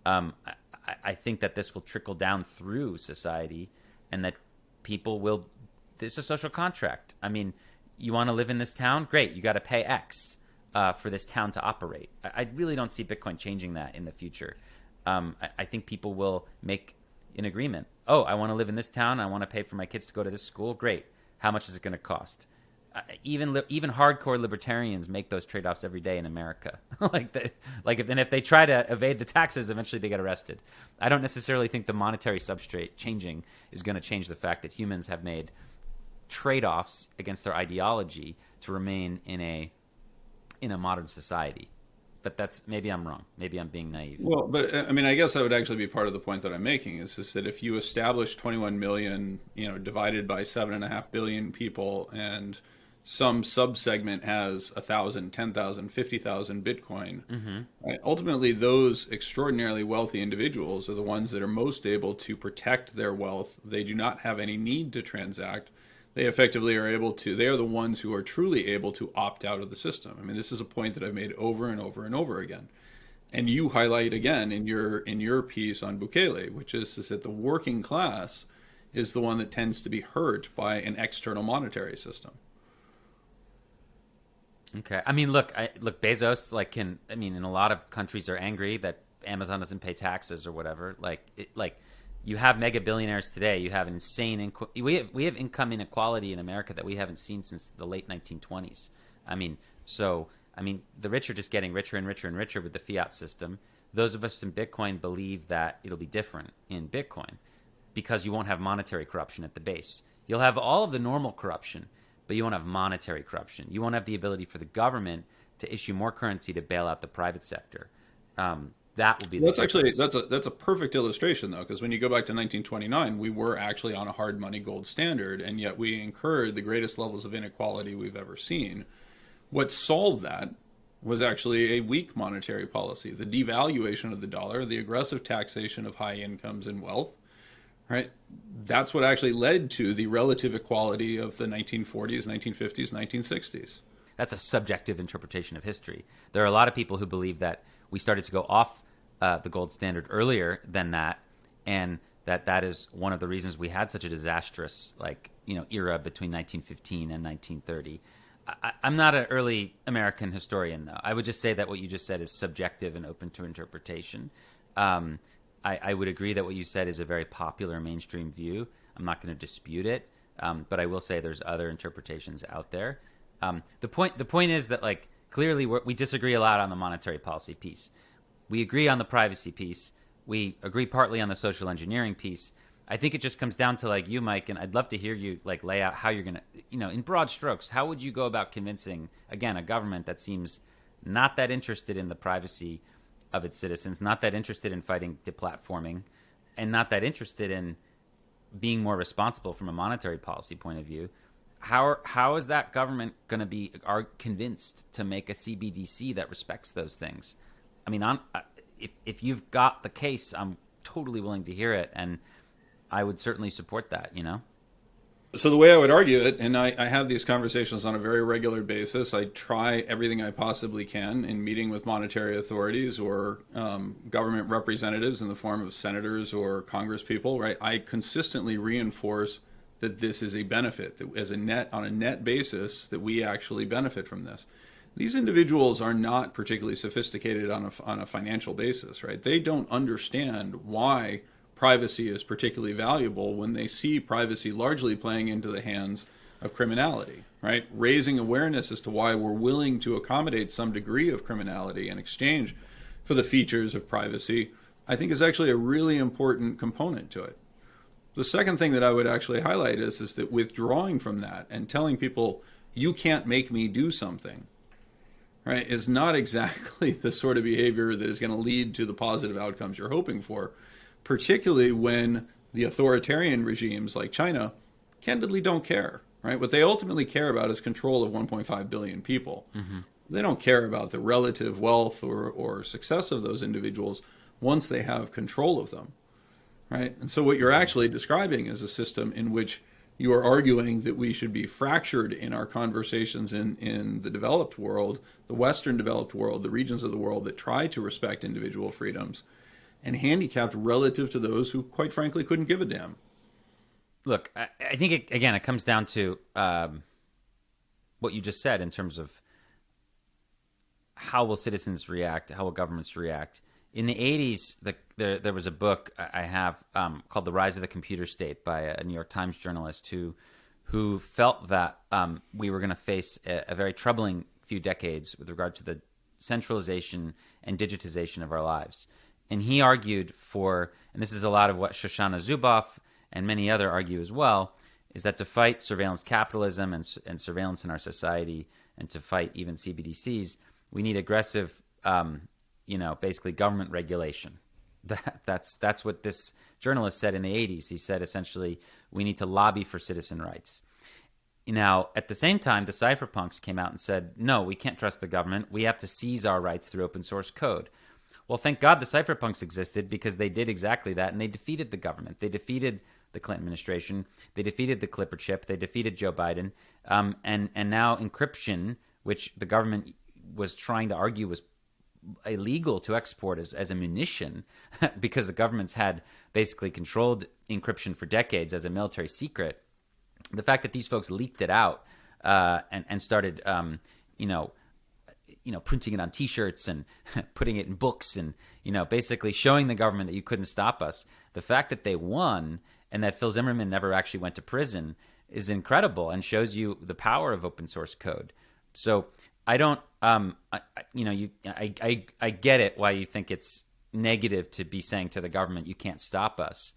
I think that this will trickle down through society, and that people will. There's a social contract. I mean, you want to live in this town? Great, you got to pay X for this town to operate. I really don't see Bitcoin changing that in the future. I think people will make an agreement. Oh, I want to live in this town. I want to pay for my kids to go to this school. Great. How much is it going to cost? Even hardcore libertarians make those trade-offs every day in America. If they try to evade the taxes, eventually they get arrested. I don't necessarily think the monetary substrate changing is going to change the fact that humans have made trade-offs against their ideology to remain in a modern society. But that's, maybe I'm wrong. Maybe I'm being naive. Well, but I mean, I guess that would actually be part of the point that I'm making is that if you establish 21 million, divided by 7.5 billion people, and some subsegment has 1,000, 10,000, 50,000 Bitcoin, right? Ultimately, those extraordinarily wealthy individuals are the ones that are most able to protect their wealth. They do not have any need to transact. They effectively are able to, they are the ones who are truly able to opt out of the system. I mean, this is a point that I've made over and over and over again. And you highlight again in your piece on Bukele, which is that the working class is the one that tends to be hurt by an external monetary system. Okay. I mean, look, Bezos, in a lot of countries are angry that Amazon doesn't pay taxes or whatever. You have mega billionaires today. You have insane. We have income inequality in America that we haven't seen since the late 1920s. The rich are just getting richer and richer and richer with the fiat system. Those of us in Bitcoin believe that it'll be different in Bitcoin because you won't have monetary corruption at the base. You'll have all of the normal corruption, but you won't have monetary corruption. You won't have the ability for the government to issue more currency to bail out the private sector. That will be. That's a perfect illustration, though, because when you go back to 1929, we were actually on a hard money gold standard, and yet we incurred the greatest levels of inequality we've ever seen. What solved that was actually a weak monetary policy, the devaluation of the dollar, the aggressive taxation of high incomes and wealth. Right, that's what actually led to the relative equality of the 1940s, 1950s, 1960s. That's a subjective interpretation of history. There are a lot of people who believe that we started to go off the gold standard earlier than that, and that is one of the reasons we had such a disastrous era between 1915 and 1930. I'm not an early American historian, though. I would just say that what you just said is subjective and open to interpretation. I would agree that what you said is a very popular mainstream view. I'm not going to dispute it, but I will say there's other interpretations out there. The point is that clearly we disagree a lot on the monetary policy piece. We agree on the privacy piece. We agree partly on the social engineering piece. I think it just comes down to you, Mike, and I'd love to hear you lay out how you're going to, in broad strokes, how would you go about convincing, again, a government that seems not that interested in the privacy of its citizens, not that interested in fighting deplatforming, and not that interested in being more responsible from a monetary policy point of view. how is that government going to be convinced to make a CBDC that respects those things? I mean, if you've got the case, I'm totally willing to hear it, and I would certainly support that. So the way I would argue it, and I have these conversations on a very regular basis. I try everything I possibly can in meeting with monetary authorities or government representatives in the form of senators or congresspeople. Right? I consistently reinforce that this is a benefit, that on a net basis, that we actually benefit from this. These individuals are not particularly sophisticated on a financial basis, right? They don't understand why privacy is particularly valuable when they see privacy largely playing into the hands of criminality, right? Raising awareness as to why we're willing to accommodate some degree of criminality in exchange for the features of privacy, I think is actually a really important component to it. The second thing that I would actually highlight is that withdrawing from that and telling people, you can't make me do something, right, is not exactly the sort of behavior that is going to lead to the positive outcomes you're hoping for, particularly when the authoritarian regimes like China candidly don't care, right? What they ultimately care about is control of 1.5 billion people. Mm-hmm. They don't care about the relative wealth or success of those individuals once they have control of them, right? And so what you're actually describing is a system in which you are arguing that we should be fractured in our conversations in the developed world, the Western developed world, the regions of the world that try to respect individual freedoms, and handicapped relative to those who, quite frankly, couldn't give a damn. Look, I think, it comes down to what you just said in terms of how will citizens react, how will governments react. In the 80s, there was a book I have called The Rise of the Computer State by a New York Times journalist who felt that we were going to face a very troubling few decades with regard to the centralization and digitization of our lives. And he argued for, and this is a lot of what Shoshana Zuboff and many other argue as well, is that to fight surveillance capitalism and surveillance in our society, and to fight even CBDCs, we need aggressive, basically government regulation. That's what this journalist said in the 80s. He said essentially we need to lobby for citizen rights. Now, at the same time, the cypherpunks came out and said, no, we can't trust the government. We have to seize our rights through open source code. Well, thank God the cypherpunks existed, because they did exactly that, and they defeated the government. They defeated the Clinton administration. They defeated the Clipper chip. They defeated Joe Biden. And now encryption, which the government was trying to argue was illegal to export as a munition because the governments had basically controlled encryption for decades as a military secret. The fact that these folks leaked it out and started, printing it on T-shirts and putting it in books and, basically showing the government that you couldn't stop us. The fact that they won and that Phil Zimmerman never actually went to prison is incredible and shows you the power of open source code. So I don't, I get it why you think it's negative to be saying to the government, you can't stop us.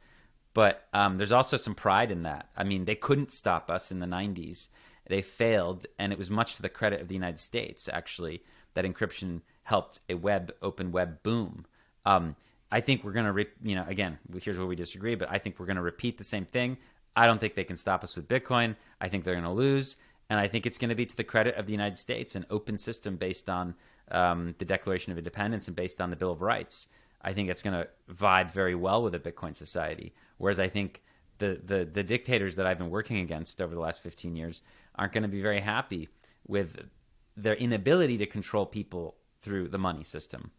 But there's also some pride in that. I mean, they couldn't stop us in the 90s. They failed, and it was much to the credit of the United States, actually, that encryption helped a open web boom. I think we're going to, again, here's where we disagree, but I think we're going to repeat the same thing. I don't think they can stop us with Bitcoin. I think they're going to lose. And I think it's going to be to the credit of the United States, an open system based on the Declaration of Independence and based on the Bill of Rights. I think it's going to vibe very well with a Bitcoin society. Whereas I think the dictators that I've been working against over the last 15 years aren't going to be very happy with their inability to control people through the money system.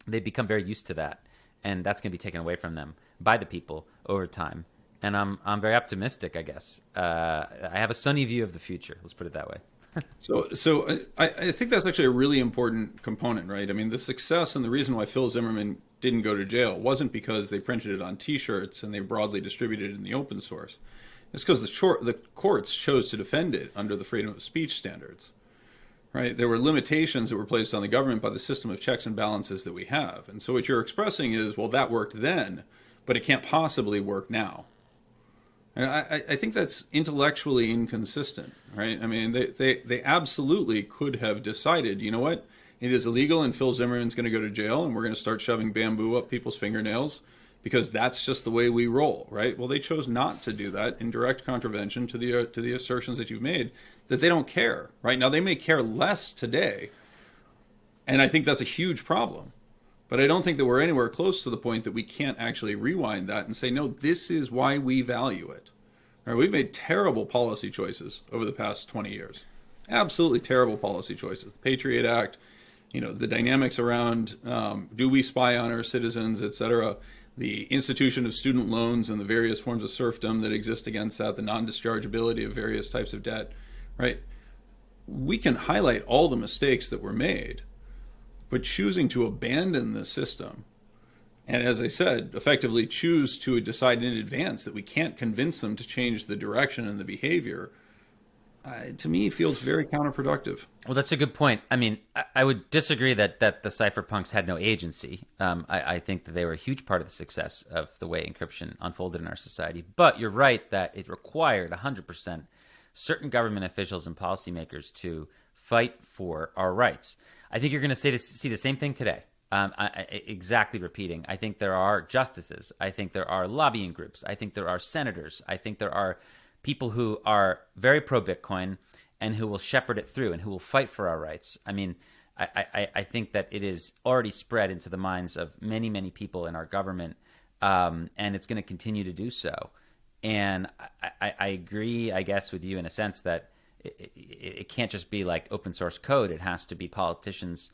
They've become very used to that, and that's going to be taken away from them by the people over time. And I'm very optimistic, I guess. I have a sunny view of the future. Let's put it that way. So I think that's actually a really important component, right? I mean, the success and the reason why Phil Zimmerman didn't go to jail wasn't because they printed it on T-shirts and they broadly distributed it in the open source. It's because the courts chose to defend it under the freedom of speech standards, right? There were limitations that were placed on the government by the system of checks and balances that we have. And so what you're expressing is, well, that worked then, but it can't possibly work now. And I think that's intellectually inconsistent, right? I mean, they absolutely could have decided, you know what, it is illegal and Phil Zimmerman's going to go to jail and we're going to start shoving bamboo up people's fingernails because that's just the way we roll, right? Well, they chose not to do that in direct contravention to the assertions that you've made, that they don't care, right? Now, they may care less today, and I think that's a huge problem. But I don't think that we're anywhere close to the point that we can't actually rewind that and say, no, this is why we value it. All right, we've made terrible policy choices over the past 20 years. Absolutely terrible policy choices. The Patriot Act, the dynamics around do we spy on our citizens, et cetera, the institution of student loans and the various forms of serfdom that exist against that, the non-dischargeability of various types of debt, right? We can highlight all the mistakes that were made, but choosing to abandon the system, and as I said, effectively choose to decide in advance that we can't convince them to change the direction and the behavior, to me feels very counterproductive. Well, that's a good point. I mean, I would disagree that the cypherpunks had no agency. I think that they were a huge part of the success of the way encryption unfolded in our society. But you're right that it required 100% certain government officials and policymakers to fight for our rights. I think you're going to see the same thing today. Exactly repeating. I think there are justices. I think there are lobbying groups. I think there are senators. I think there are people who are very pro-Bitcoin and who will shepherd it through and who will fight for our rights. I mean, I think that it is already spread into the minds of many, many people in our government, and it's going to continue to do so. And I agree, I guess, with you in a sense that it can't just be like open source code. It has to be politicians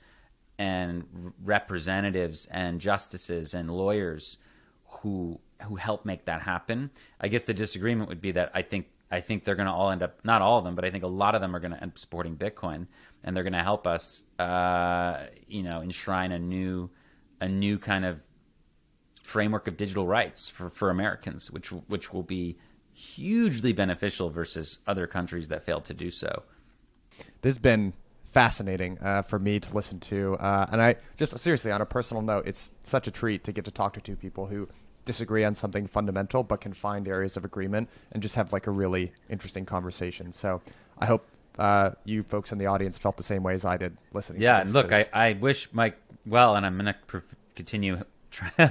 and representatives and justices and lawyers who help make that happen. I guess the disagreement would be that I think they're going to all end up, not all of them, but I think a lot of them are going to end up supporting Bitcoin, and they're going to help us, enshrine a new kind of framework of digital rights for Americans, which will be hugely beneficial versus other countries that failed to do so. This has been fascinating for me to listen to. And I just seriously, on a personal note, it's such a treat to get to talk to two people who disagree on something fundamental but can find areas of agreement and just have like a really interesting conversation. So I hope you folks in the audience felt the same way as I did listening to this. And look, I wish Mike well, and I'm going to continue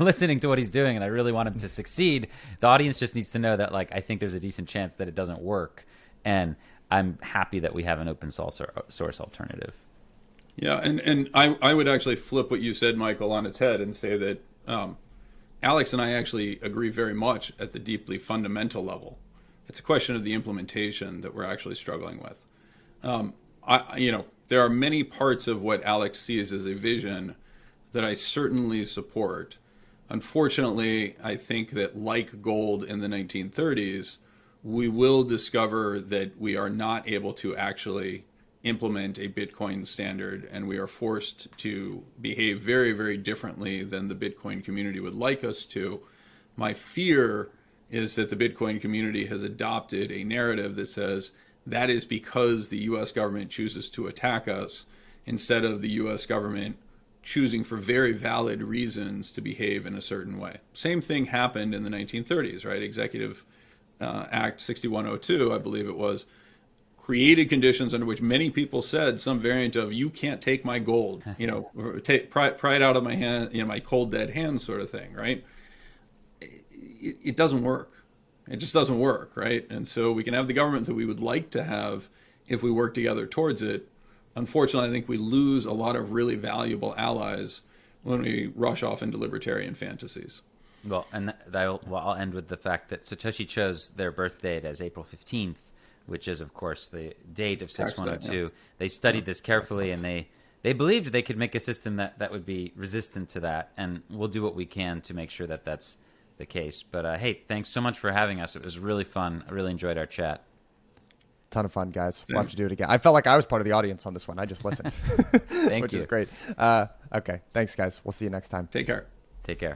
listening to what he's doing, and I really want him to succeed. The audience just needs to know that, like, I think there's a decent chance that it doesn't work, and I'm happy that we have an open source alternative. Yeah, and I would actually flip what you said, Michael, on its head and say that Alex and I actually agree very much at the deeply fundamental level. It's a question of the implementation that we're actually struggling with. There are many parts of what Alex sees as a vision that I certainly support. Unfortunately, I think that like gold in the 1930s, we will discover that we are not able to actually implement a Bitcoin standard, and we are forced to behave very, very differently than the Bitcoin community would like us to. My fear is that the Bitcoin community has adopted a narrative that says that is because the US government chooses to attack us, instead of the US government choosing for very valid reasons to behave in a certain way. Same thing happened in the 1930s, right? Executive Act 6102, I believe it was, created conditions under which many people said some variant of, you can't take my gold, pry it out of my hand, my cold dead hand sort of thing, right? It doesn't work. It just doesn't work, right? And so we can have the government that we would like to have if we work together towards it. Unfortunately, I think we lose a lot of really valuable allies when we rush off into libertarian fantasies. Well, and I'll end with the fact that Satoshi chose their birth date as April 15th, which is, of course, the date of 6102. Yeah. They studied this carefully, and they believed they could make a system that would be resistant to that, and we'll do what we can to make sure that that's the case. But, hey, thanks so much for having us. It was really fun. I really enjoyed our chat. Ton of fun, guys. We'll have to do it again. I felt like I was part of the audience on this one. I just listened. Thank which you. is great. Okay. Thanks, guys. We'll see you next time. Take care. Take care.